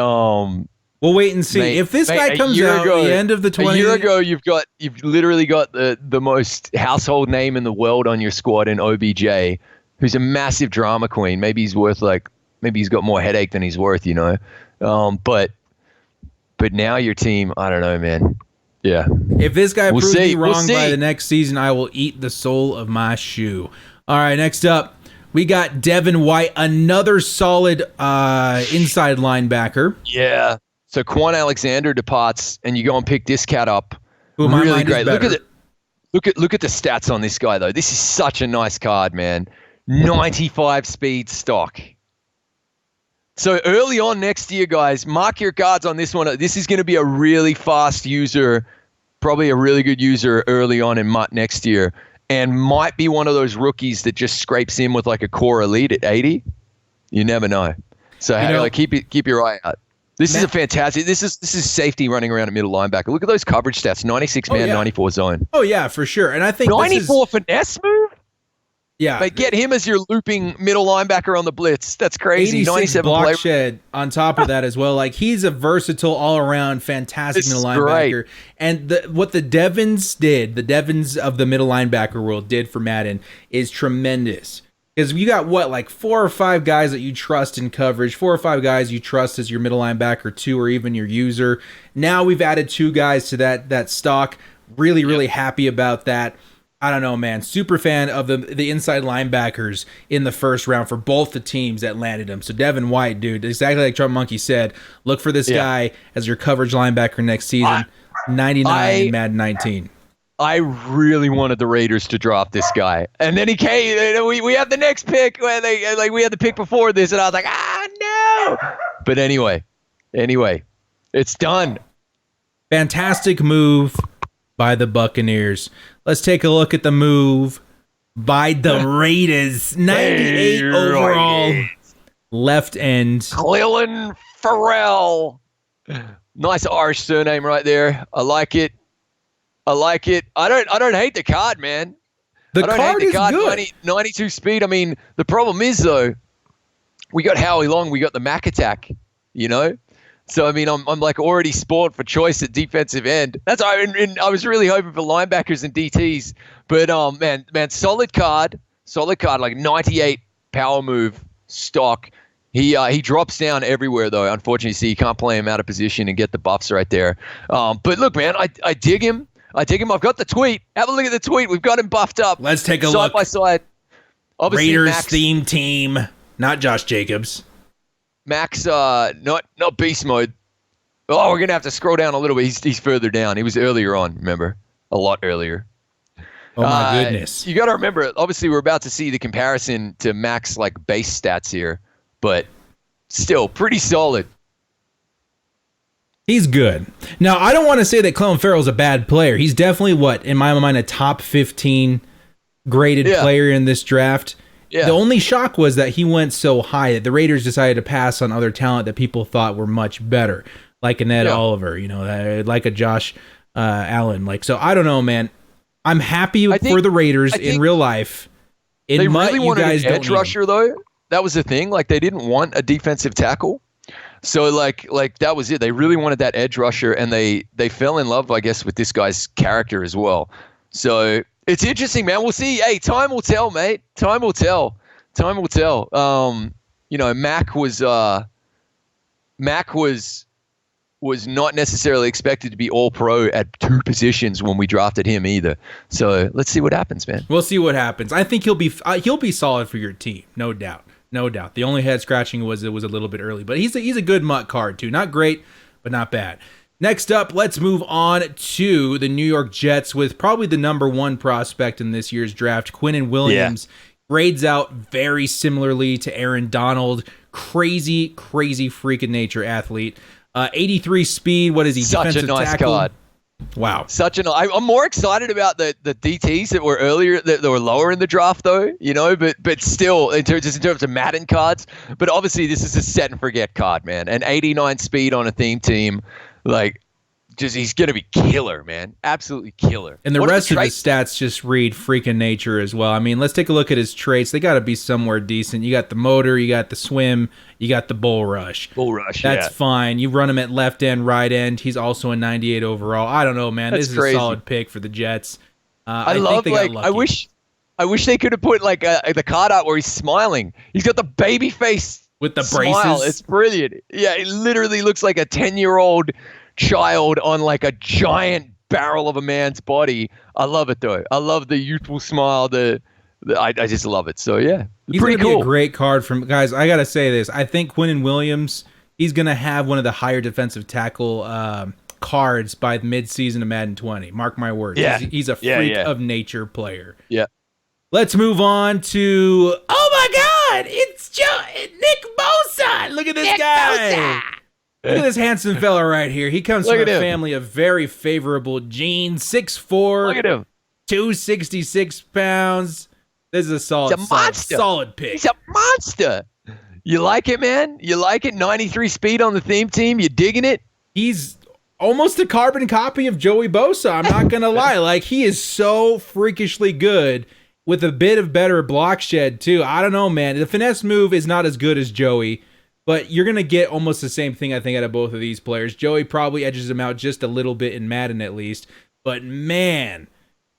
We'll wait and see. Mate, if this guy comes out at the end of the 20... A year ago, you've literally got the most household name in the world on your squad in OBJ, who's a massive drama queen. Maybe he's got more headache than he's worth, you know. But now your team, I don't know, man. Yeah. If this guy proves me wrong by the next season, I will eat the sole of my shoe. All right, next up, we got Devon White, another solid inside linebacker. Yeah. So Quan Alexander departs, and you go and pick this cat up. Really great. Look at the stats on this guy, though. This is such a nice card, man. 95 speed stock. So early on next year, guys, mark your cards on this one. This is going to be a really fast user, probably a really good user early on in MUT next year, and might be one of those rookies that just scrapes in with like a core elite at 80. You never know. So keep your eye out. This is a fantastic. This is safety running around at middle linebacker. Look at those coverage stats: 96 man, 94 zone. Oh yeah, for sure. And I think 94 finesse move. Yeah, but get him as your looping middle linebacker on the blitz. That's crazy. 87 block shed on top of that as well. Like, he's a versatile, all around, fantastic middle linebacker. Great. And what the Devons of the middle linebacker world did for Madden is tremendous. Because you got 4 or 5 guys that you trust in coverage, 4 or 5 guys you trust as your middle linebacker 2, or even your user. Now we've added 2 guys to that stock. Really happy about that. I don't know, man. Super fan of the inside linebackers in the first round for both the teams that landed him. So Devon White, dude, exactly like Trumpetmonkey said, look for this guy as your coverage linebacker next season. 99 in Madden 19. I really wanted the Raiders to drop this guy, and then he came. We had the next pick where we had the pick before this, and I was like, no. But anyway, it's done. Fantastic move by the Buccaneers. Let's take a look at the move by the Raiders. 98 overall left end. Clelin Ferrell. Nice Irish surname right there. I like it. I don't hate the card, man. The card is good. 92 speed. I mean, the problem is, though, we got Howie Long, we got the Mac attack, you know? So, I mean, I'm like already spoiled for choice at defensive end. That's why I was really hoping for linebackers and DTs. But, man, solid card, like 98 power move stock. He drops down everywhere, though, unfortunately. So you can't play him out of position and get the buffs right there. But, look, man, I dig him. I've got the tweet. Have a look at the tweet. We've got him buffed up. Let's take a look. Side by side. Obviously, Raiders theme team, not Josh Jacobs. Max, not beast mode. Oh, we're gonna have to scroll down a little bit. He's further down. He was earlier on. Remember, a lot earlier. Oh my goodness! You got to remember. Obviously, we're about to see the comparison to Max like base stats here, but still pretty solid. He's good. Now, I don't want to say that Clelin Ferrell's a bad player. He's definitely, in my mind, a top 15 graded player in this draft. Yeah. The only shock was that he went so high that the Raiders decided to pass on other talent that people thought were much better, like an Ed Oliver, like a Josh Allen. So I don't know, man. I'm happy for the Raiders in real life. They really wanted an edge rusher, though. That was the thing. Like, they didn't want a defensive tackle. So like that was it. They really wanted that edge rusher, and they fell in love, I guess, with this guy's character as well. So it's interesting, man. We'll see. Hey, time will tell, mate. Time will tell. Mac was not necessarily expected to be all pro at 2 positions when we drafted him either. So let's see what happens, man. We'll see what happens. I think he'll be solid for your team, no doubt. No doubt. The only head scratching was it was a little bit early, but he's a good MUT card too. Not great, but not bad. Next up, let's move on to the New York Jets with probably the number 1 prospect in this year's draft, Quinnen Williams. Grades out very similarly to Aaron Donald. Crazy freak of nature athlete. 83 speed. What is he? Such a nice card. Wow. I'm more excited about the DTs that were earlier, that were lower in the draft, though, but still, in terms of Madden cards. But obviously, this is a set and forget card, man. An 89 speed on a theme team, like, he's going to be killer, man. Absolutely killer. And the What are rest of his traits? stats just read freaking nature as well. I mean, let's take a look at his traits. They got to be somewhere decent. You got the motor, you got the swim, you got the bull rush. Bull rush, That's yeah. fine. You run him at left end, right end. He's also a 98 overall. I don't know, man. That's This is crazy. a solid pick for the Jets. I think love, they got like, lucky. I wish they could have put, like, the card out where he's smiling. He's got the baby face With the smile. braces. It's brilliant. Yeah, it literally looks like a 10-year-old child on, like, a giant barrel of a man's body. I love it, though. I love the youthful smile. I just love it. So, yeah, He's pretty going to cool. be a great card from guys. I got to say this. I think Quinnen Williams, he's going to have one of the higher defensive tackle cards by mid-season of Madden 20. Mark my words. Yeah. He's a freak of nature player. Yeah. Let's move on to, oh my God, it's Nick Bosa. Look at this guy. Look at this handsome fella right here. He comes Look from at a him. family of very favorable genes. 6'4", Look at him. 266 pounds. This is a solid, He's a monster. solid pick. He's a monster. You like it, man? You like it? 93 speed on the theme team? You digging it? He's almost a carbon copy of Joey Bosa. I'm not going to lie. Like, he is so freakishly good with a bit of better block shed, too. I don't know, man. The finesse move is not as good as Joey, but you're going to get almost the same thing, I think, out of both of these players. Joey probably edges him out just a little bit in Madden, at least. But, man,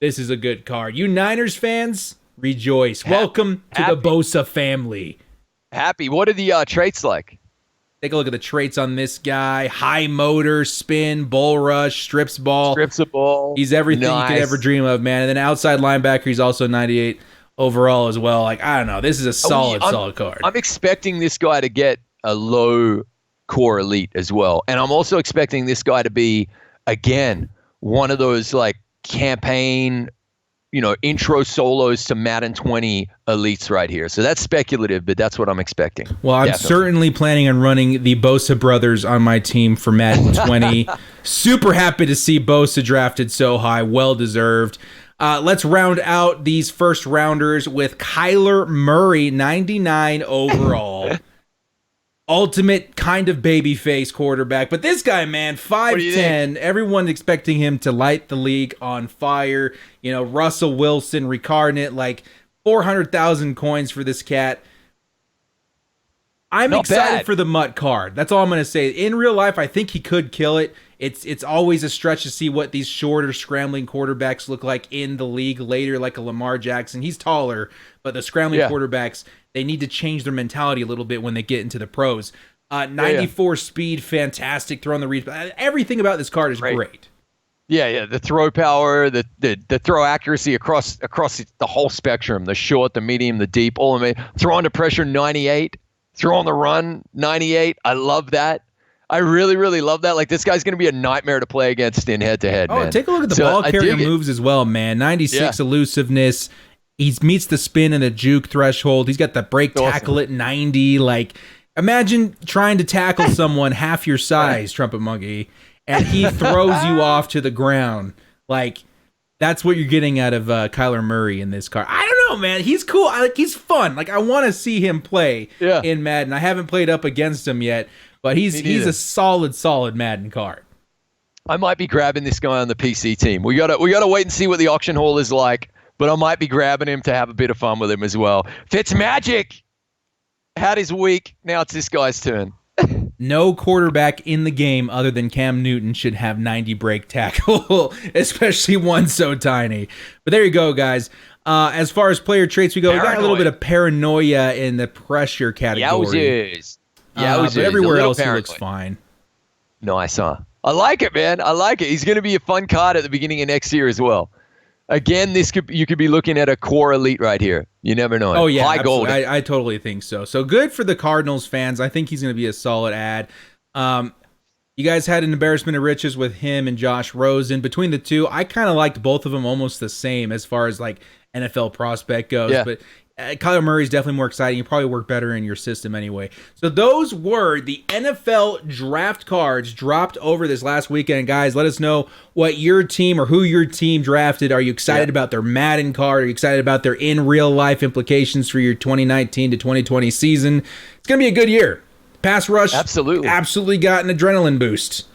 this is a good card. You Niners fans, rejoice. Welcome to the Bosa family. Happy. What are the traits like? Take a look at the traits on this guy. High motor, spin, bull rush, strips ball. Strips the ball. He's everything Nice. you could ever dream of, man. And then outside linebacker, he's also 98 overall as well. Like, I don't know. This is a solid card. I'm expecting this guy to get a low core elite as well. And I'm also expecting this guy to be, again, one of those, like, campaign, intro solos to Madden 20 elites right here. So that's speculative, but that's what I'm expecting. Well, I'm Definitely. certainly planning on running the Bosa brothers on my team for Madden 20. Super happy to see Bosa drafted so high. Well deserved. Let's round out these first rounders with Kyler Murray, 99 overall. Ultimate kind of babyface quarterback. But this guy, man, 5'10", everyone's expecting him to light the league on fire. Russell Wilson, reincarnate, like 400,000 coins for this cat. I'm excited for the MUT card. That's all I'm going to say. In real life, I think he could kill it. It's always a stretch to see what these shorter, scrambling quarterbacks look like in the league later, like a Lamar Jackson. He's taller, but the scrambling quarterbacks, they need to change their mentality a little bit when they get into the pros. 94 speed, fantastic. Throwing the read. Everything about this card is great. Yeah. The throw power, the throw accuracy across the whole spectrum, the short, the medium, the deep, all of it. Throw under pressure, 98. Throw on the run, 98. I love that. I really, really love that. Like, this guy's going to be a nightmare to play against in head-to-head, man. Take a look at the ball carrier moves as well, man. 96 elusiveness. He meets the spin and the juke threshold. He's got the break tackle at 90. Like, imagine trying to tackle someone half your size, Trumpetmonkey, and he throws you off to the ground. Like, that's what you're getting out of Kyler Murray in this card. I don't know, man. He's cool. he's fun. Like, I want to see him play in Madden. I haven't played up against him yet, but he's a solid Madden card. I might be grabbing this guy on the PC team. We gotta wait and see what the auction haul is like, but I might be grabbing him to have a bit of fun with him as well. Fitzmagic had his week. Now it's this guy's turn. No quarterback in the game other than Cam Newton should have 90 break tackle, especially one so tiny. But there you go, guys. As far as player traits we go, we got a little bit of paranoia in the pressure category. But everywhere else he looks fine. Nice, huh? I like it, man. I like it. He's going to be a fun card at the beginning of next year as well. Again, you could be looking at a core elite right here. You never know. Oh, yeah. High gold. I totally think so. So good for the Cardinals fans. I think he's going to be a solid ad. You guys had an embarrassment of riches with him and Josh Rosen. Between the two, I kind of liked both of them almost the same as far as like NFL prospect goes. Yeah. But Kyler Murray is definitely more exciting. You probably work better in your system anyway. So those were the NFL draft cards dropped over this last weekend. Guys, let us know what your team or who your team drafted. Are you excited about their Madden card? Are you excited about their in real life implications for your 2019 to 2020 season? It's going to be a good year. Pass rush absolutely got an adrenaline boost.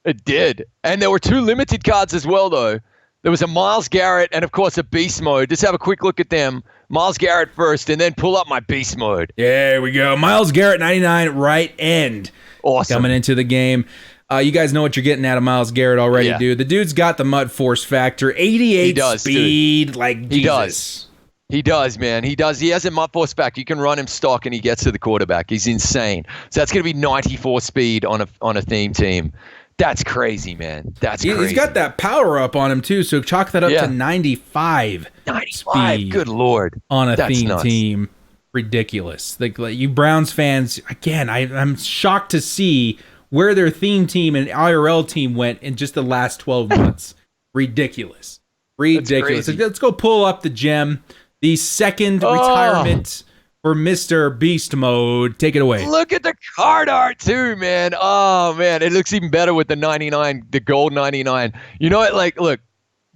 It did. And there were 2 limited cards as well, though. There was a Myles Garrett and, of course, a Beast Mode. Just have a quick look at them. Myles Garrett first, and then pull up my Beast Mode. There we go. Myles Garrett, 99, right end. Awesome. Coming into the game. You guys know what you're getting out of Myles Garrett already, dude. The dude's got the MUT force factor. 88 speed. Dude. Like, Jesus. He does. He does, man. He does. He has a MUT force factor. You can run him stock, and he gets to the quarterback. He's insane. So that's going to be 94 speed on a theme team. That's crazy, man. That's crazy. He's got that power up on him, too, so chalk that up to 95. 95, speed good Lord. On a theme team. Ridiculous. Like you Browns fans, again, I'm shocked to see where their theme team and IRL team went in just the last 12 months. Ridiculous. Let's go pull up the gem. The second retirement for Mr. Beast Mode. Take it away. Look at the card art too, man. Oh, man. It looks even better with the 99, the gold 99. You know what? Like, look,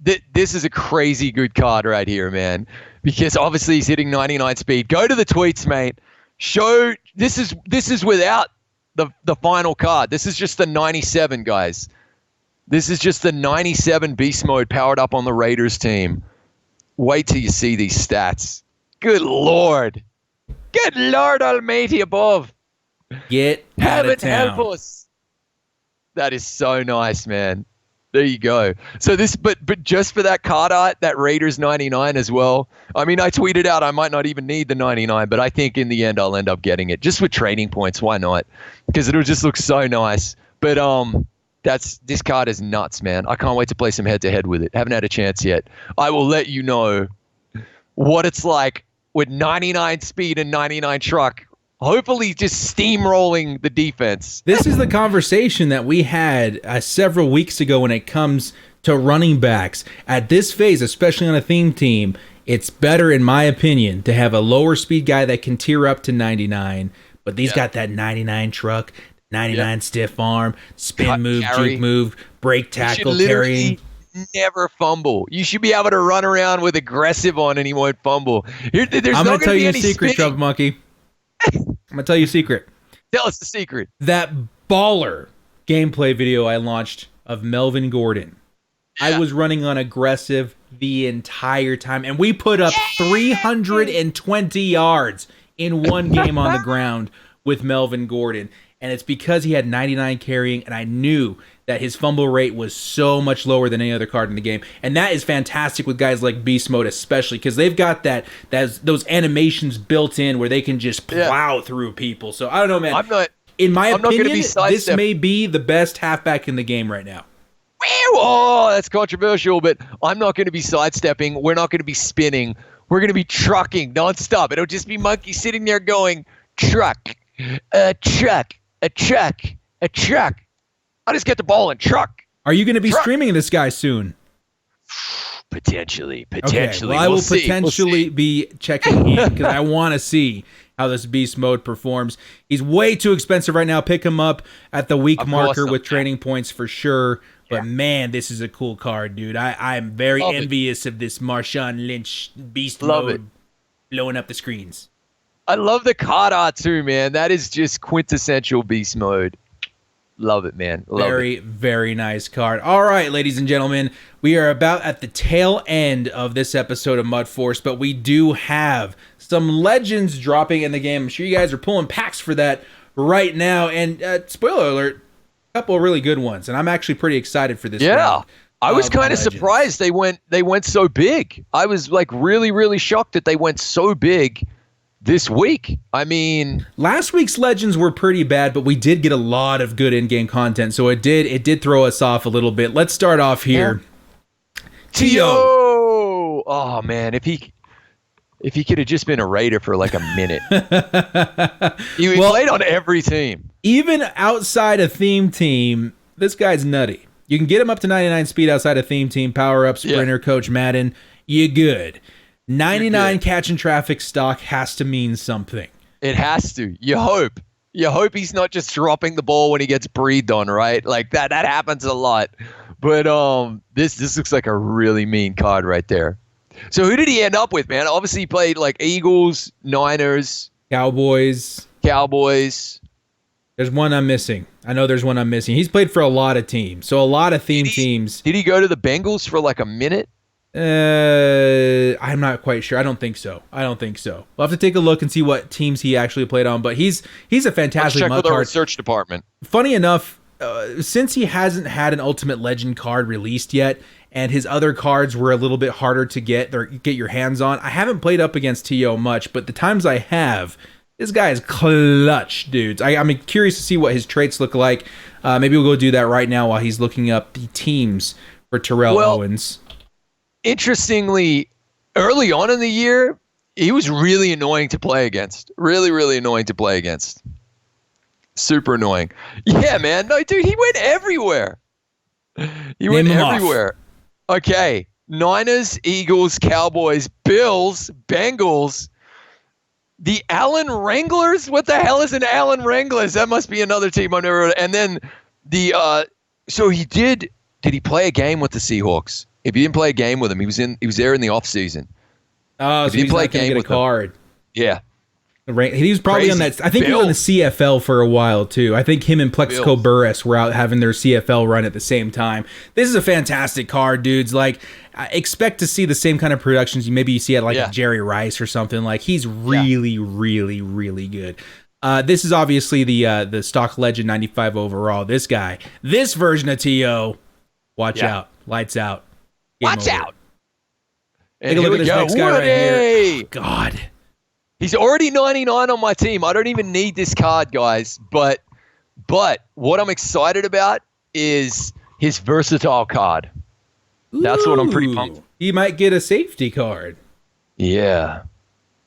this is a crazy good card right here, man. Because obviously he's hitting 99 speed. Go to the tweets, mate. Show this is without the final card. This is just the 97, guys. This is just the 97 Beast Mode powered up on the Raiders team. Wait till you see these stats. Good Lord. Good Lord Almighty above. Get out of town. Help us. That is so nice, man. There you go. So this, but just for that card art, that Raiders 99 as well. I mean, I tweeted out I might not even need the 99, but I think in the end I'll end up getting it just with training points. Why not? Because it'll just look so nice. But this card is nuts, man. I can't wait to play some head-to-head with it. Haven't had a chance yet. I will let you know what it's like with 99 speed and 99 truck. Hopefully just steamrolling the defense. This is the conversation that we had several weeks ago when it comes to running backs. At this phase, especially on a theme team, it's better, in my opinion, to have a lower speed guy that can tier up to 99. But these got that 99 truck, 99 stiff arm, spin Cut, move, carry. juke move, break tackle, carrying. Never fumble. You should be able to run around with aggressive on and he won't fumble. I'm going to tell you a secret, Trumpetmonkey. I'm going to tell you a secret. Tell us the secret. That baller gameplay video I launched of Melvin Gordon. I was running on aggressive the entire time, and we put up 320 yards in one game on the ground with Melvin Gordon. And it's because he had 99 carrying, and I knew that his fumble rate was so much lower than any other card in the game. And that is fantastic with guys like Beast Mode especially, because they've got those animations built in where they can just plow through people. So I don't know, man. In my opinion, this may be the best halfback in the game right now. Oh, that's controversial, but I'm not going to be sidestepping. We're not going to be spinning. We're going to be trucking nonstop. It'll just be Monkey sitting there going, truck, truck. A truck. I just get the ball and truck. Are you going to be streaming this guy soon? Potentially. Okay, well, I will potentially be checking in because I want to see how this Beast Mode performs. He's way too expensive right now. Pick him up at the week marker with training points for sure. But man, this is a cool card, dude. I'm very envious of this Marshawn Lynch Beast Mode blowing up the screens. I love the card art too, man. That is just quintessential Beast Mode. Love it, man. Very nice card. All right, ladies and gentlemen, we are about at the tail end of this episode of MUT Force, but we do have some legends dropping in the game. I'm sure you guys are pulling packs for that right now. And spoiler alert, a couple of really good ones, and I'm actually pretty excited for this. Yeah, I was kind of surprised they went so big. I was like really, really shocked that they went so big this week. I mean, last week's legends were pretty bad, but we did get a lot of good in-game content, so it did throw us off a little bit. Let's start off here. T.O. Oh man, if he could have just been a Raider for like a minute. He played on every team. Even outside a theme team, this guy's nutty. You can get him up to 99 speed outside a theme team, power up, sprinter, Coach Madden. You good. 99 catching traffic stock has to mean something. It has to. You hope. You hope he's not just dropping the ball when he gets breathed on, right? Like that happens a lot. But this looks like a really mean card right there. So who did he end up with, man? Obviously he played like Eagles, Niners, Cowboys. Got There's one I'm missing. I know there's one I'm missing. He's played for a lot of teams, so a lot of teams. Did he go to the Bengals for like a minute? I'm not quite sure. I don't think so. We'll have to take a look and see what teams he actually played on. But he's a fantastic check MUT with our card. research department. Funny enough, since he hasn't had an Ultimate Legend card released yet, and his other cards were a little bit harder to get your hands on, I haven't played up against T.O. much, but the times I have, this guy is clutch, dudes. I'm curious to see what his traits look like. Maybe we'll go do that right now while he's looking up the teams for Terrell Owens. Interestingly, early on in the year, he was really annoying to play against. Really, really annoying to play against. Super annoying. Yeah, man. No, dude, he went everywhere. Went everywhere. Okay. Niners, Eagles, Cowboys, Bills, Bengals, the Allen Wranglers. What the hell is an Allen Wranglers? That must be another team I've never heard of. And then so he did he play a game with the Seahawks? If he didn't play a game with him, he was there in the offseason. Oh, so he's not going to get a card. Yeah. He was probably on that. I think he was on the CFL for a while, too. I think him and Plexico Burress were out having their CFL run at the same time. This is a fantastic card, dudes. Like, I expect to see the same kind of productions maybe you see at a Jerry Rice or something. Like, he's really, really, really good. This is obviously the stock legend 95 overall. This guy. This version of T.O. Watch out. Lights out. Watch out. Take a look at this next guy right here. Oh, God. He's already 99 on my team. I don't even need this card, guys. But what I'm excited about is his versatile card. That's what I'm pretty pumped. He might get a safety card. Yeah.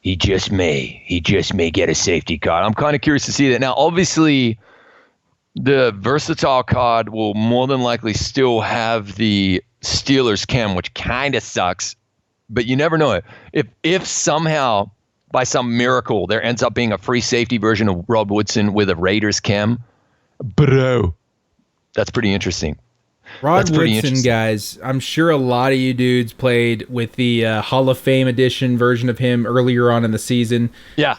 He just may get a safety card. I'm kind of curious to see that. Now, obviously, the versatile card will more than likely still have the Steelers chem, which kind of sucks, but you never know. If somehow, by some miracle, there ends up being a free safety version of Rod Woodson with a Raiders chem, bro, that's pretty interesting. Rod Woodson, guys, I'm sure a lot of you dudes played with the Hall of Fame edition version of him earlier on in the season. Yeah.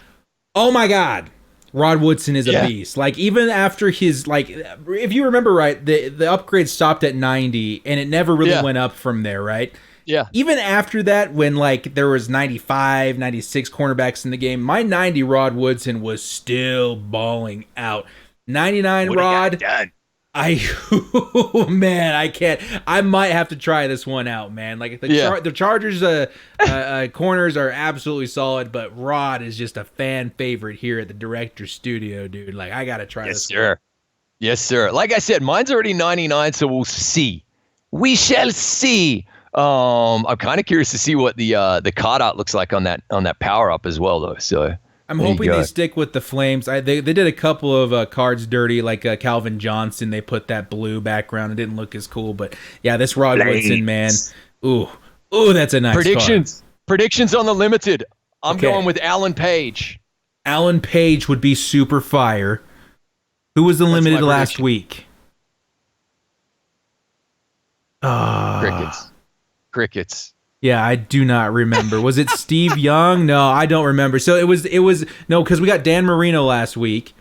Oh, my God. Rod Woodson is a beast. Like, even after his, if you remember right, the upgrade stopped at 90, and it never really went up from there, right? Yeah. Even after that, when, there was 95, 96 cornerbacks in the game, my 90 Rod Woodson was still balling out. 99 Rod, man, I can't. I might have to try this one out, man. Like the Chargers corners are absolutely solid, but Rod is just a fan favorite here at the director's studio, dude. Like, I gotta try this. Yes, sir. Like I said, mine's already 99, so we'll see. We shall see. I'm kind of curious to see what the card art looks like on that power up as well, though. So I'm hoping they stick with the flames. They did a couple of cards dirty, like Calvin Johnson. They put that blue background. It didn't look as cool, but yeah, this Rod Woodson, man. Ooh, that's a nice Predictions on the limited. I'm going with Alan Page. Alan Page would be super fire. Who was the limited last week? Crickets. Yeah, I do not remember. Was it Steve Young? No, I don't remember. So it was no, because we got Dan Marino last week,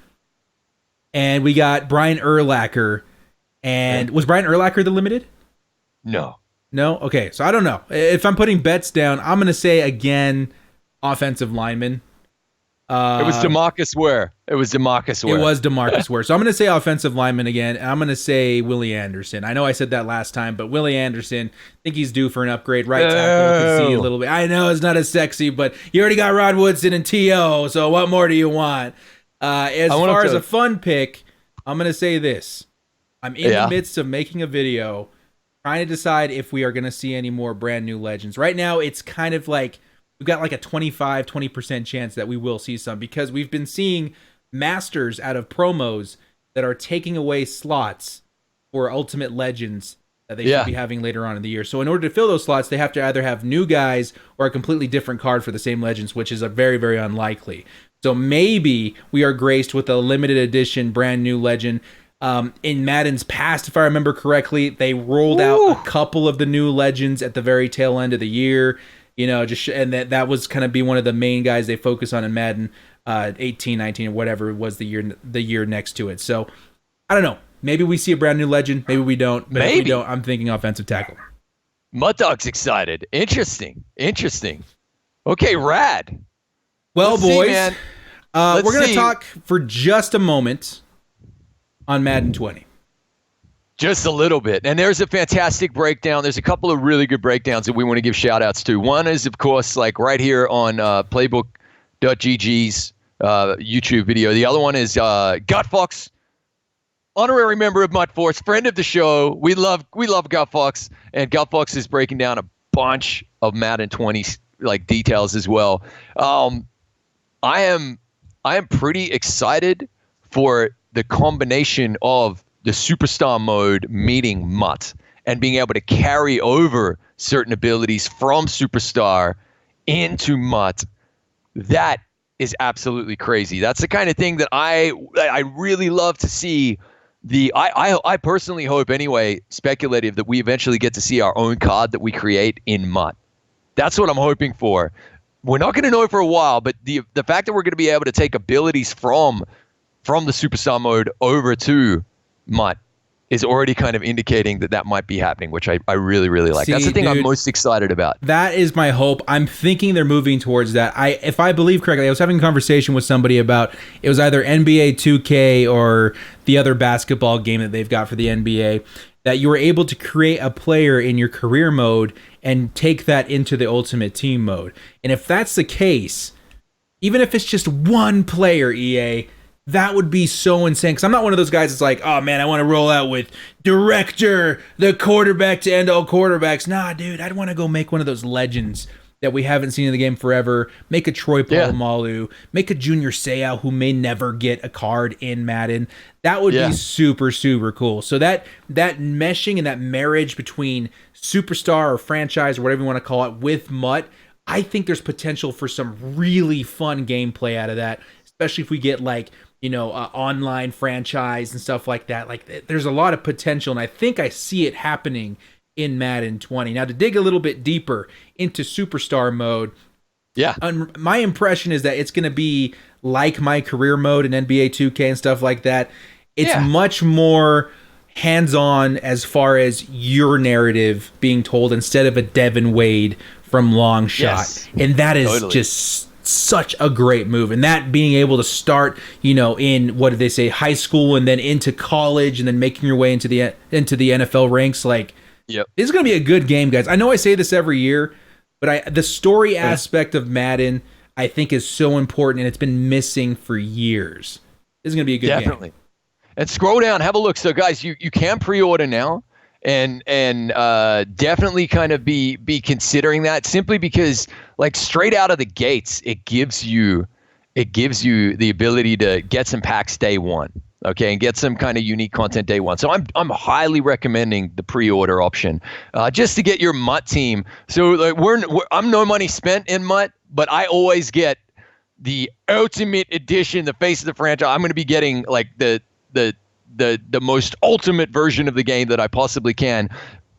and we got Brian Urlacher. And was Brian Urlacher the limited? No. Okay, so I don't know. If I'm putting bets down, I'm going to say again, offensive lineman. It was DeMarcus Ware. It was DeMarcus Ware. So I'm going to say offensive lineman again, and I'm going to say Willie Anderson. I know I said that last time, but Willie Anderson, I think he's due for an upgrade. Right tackle, you can see a little bit. I know it's not as sexy, but you already got Rod Woodson and T.O., so what more do you want? As far as a fun pick, I'm going to say this. I'm in the midst of making a video trying to decide if we are going to see any more brand new legends. Right now, it's kind of like we've got like a 20% chance that we will see some, because we've been seeing masters out of promos that are taking away slots for Ultimate Legends that they should be having later on in the year. So in order to fill those slots, they have to either have new guys or a completely different card for the same Legends, which is a very, very unlikely. So maybe we are graced with a limited edition brand new Legend. In Madden's past, if I remember correctly, they rolled out a couple of the new Legends at the very tail end of the year. You know, and that was kind of be one of the main guys they focus on in Madden. 18, 19, or whatever was the year next to it. So I don't know. Maybe we see a brand new legend. Maybe we don't. But if we don't, I'm thinking offensive tackle. Mud Dog's excited. Interesting. Okay, rad. Well, Let's boys, see, man. we're going to talk for just a moment on Madden 20. Just a little bit. And there's a fantastic breakdown. There's a couple of really good breakdowns that we want to give shout outs to. One is, of course, like right here on playbook.gg's YouTube video. The other one is Gutfox, honorary member of MUT Force, friend of the show. We love Gutfox, and Gutfox is breaking down a bunch of Madden 20 like details as well. I am pretty excited for the combination of the superstar mode meeting MUT and being able to carry over certain abilities from superstar into MUT. That is absolutely crazy. That's the kind of thing that I really love to see. I personally hope anyway, speculative, that we eventually get to see our own card that we create in MUT. That's what I'm hoping for. We're not going to know it for a while, but the fact that we're going to be able to take abilities from the superstar mode over to MUT is already kind of indicating that might be happening, which I really, really like. That's the thing, dude, I'm most excited about. That is my hope. I'm thinking they're moving towards that. If I believe correctly, I was having a conversation with somebody about it was either NBA 2K or the other basketball game that they've got for the NBA, that you were able to create a player in your career mode and take that into the ultimate team mode. And if that's the case, even if it's just one player, EA, that would be so insane. Because I'm not one of those guys that's like, oh man, I want to roll out with Director, the quarterback to end all quarterbacks. Nah, dude, I'd want to go make one of those legends that we haven't seen in the game forever. Make a Troy Polamalu, make a Junior Seau who may never get a card in Madden. That would be super, super cool. So that meshing and that marriage between superstar or franchise or whatever you want to call it with MUT, I think there's potential for some really fun gameplay out of that, especially if we get like, online franchise and stuff like that. Like, there's a lot of potential, and I think I see it happening in Madden 20. Now, to dig a little bit deeper into superstar mode, my impression is that it's going to be like my career mode in NBA 2K and stuff like that. It's much more hands-on as far as your narrative being told instead of a Devon Wade from long shot. And that is just such a great move. And that being able to start, in what did they say, high school and then into college and then making your way into the NFL ranks, like, this is going to be a good game, guys. I know I say this every year, but the story aspect of Madden, I think, is so important, and it's been missing for years. This is going to be a good game. And scroll down, have a look. So, guys, you can pre-order now, and definitely kind of be considering that, simply because, like, straight out of the gates, it gives you the ability to get some packs day one. Okay, and get some kind of unique content day one. So I'm highly recommending the pre-order option, just to get your MUT team. So like I'm no money spent in MUT, but I always get the ultimate edition, the face of the franchise. I'm going to be getting like the most ultimate version of the game that I possibly can.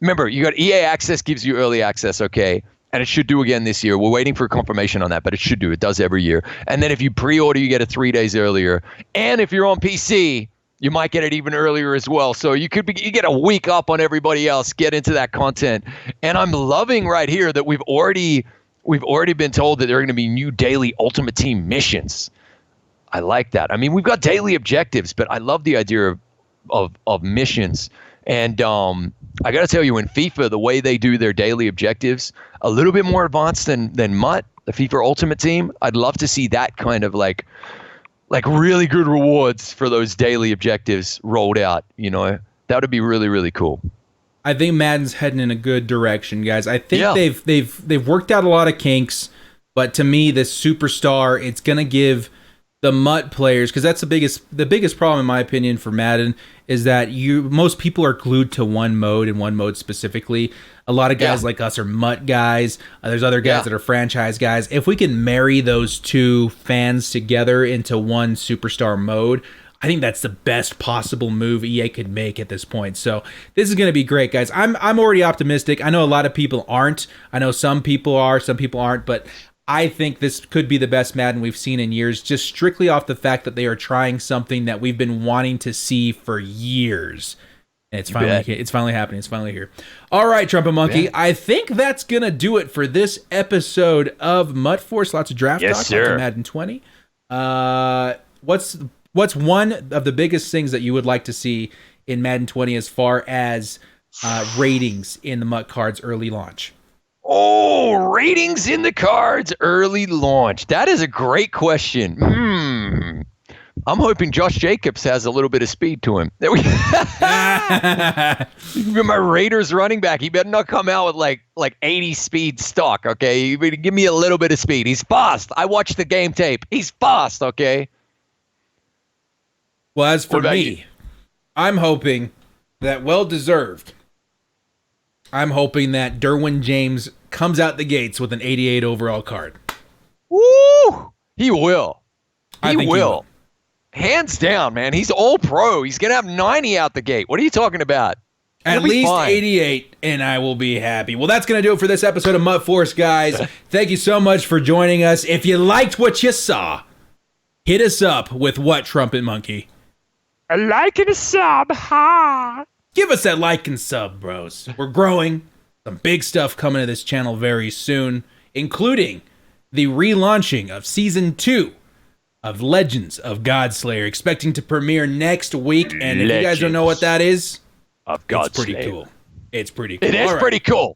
Remember, you got EA Access gives you early access, okay? And it should do again this year. We're waiting for confirmation on that, but it should do. It does every year. And then if you pre-order, you get it 3 days earlier. And if you're on PC, you might get it even earlier as well. So you get a week up on everybody else. Get into that content. And I'm loving right here that we've already been told that there are going to be new daily Ultimate Team missions. I like that. I mean, we've got daily objectives, but I love the idea of missions. And I got to tell you, in FIFA, the way they do their daily objectives, a little bit more advanced than MUT, the FIFA Ultimate Team. I'd love to see that kind of like really good rewards for those daily objectives rolled out. That would be really, really cool. I think Madden's heading in a good direction, guys. I think they've worked out a lot of kinks, but to me, this superstar, it's gonna give the MUT players, because that's the biggest problem in my opinion for Madden, is that most people are glued to one mode and one mode specifically. A lot of guys like us are MUT guys. There's other guys that are franchise guys. If we can marry those two fans together into one superstar mode, I think that's the best possible move EA could make at this point. So this is going to be great, guys. I'm already optimistic. I know a lot of people aren't. I know some people are, some people aren't, but I think this could be the best Madden we've seen in years, just strictly off the fact that they are trying something that we've been wanting to see for years. And it's finally happening. It's finally here. All right, Trumpetmonkey. I think that's going to do it for this episode of MUT Force. Lots of draft talk. Lots of Madden 20. What's one of the biggest things that you would like to see in Madden 20 as far as ratings in the MUT cards early launch? Oh, ratings in the cards early launch. That is a great question. I'm hoping Josh Jacobs has a little bit of speed to him. My Raiders running back, he better not come out with like 80 speed stock, okay? You better give me a little bit of speed. He's fast. I watched the game tape. He's fast, okay? Well, as for me, I'm hoping that well-deserved. I'm hoping that Derwin James comes out the gates with an 88 overall card. Woo! He will. He will. Hands down, man. He's all pro. He's going to have 90 out the gate. What are you talking about? At least 88, and I will be happy. Well, that's going to do it for this episode of MUT Force, guys. Thank you so much for joining us. If you liked what you saw, hit us up with what, Trumpetmonkey? A like and a sub, ha! Give us that like and sub, bros. We're growing. Some big stuff coming to this channel very soon, including the relaunching of Season 2 of Legends of Godslayer, expecting to premiere next week. And if you guys don't know what that is, it's pretty cool. It's pretty cool. It is pretty cool.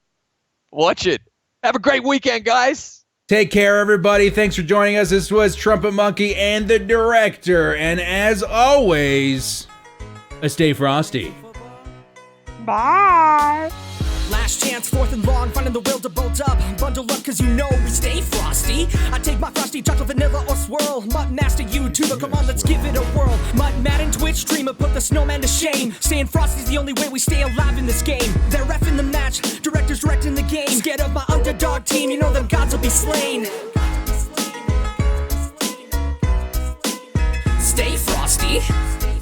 Watch it. Have a great weekend, guys. Take care, everybody. Thanks for joining us. This was Trumpetmonkey and the director. And as always, stay frosty. Bye. Last chance, 4th and long, finding the will to bolt up. Bundle up, cause you know we stay frosty. I take my frosty chocolate, vanilla, or swirl. MUT Master YouTuber, come on, let's give it a whirl. MUT Madden Twitch streamer, put the snowman to shame. Staying frosty's the only way we stay alive in this game. They're reffing the match, directors directing the game. Scared of my underdog team, you know them gods will be slain. Stay frosty.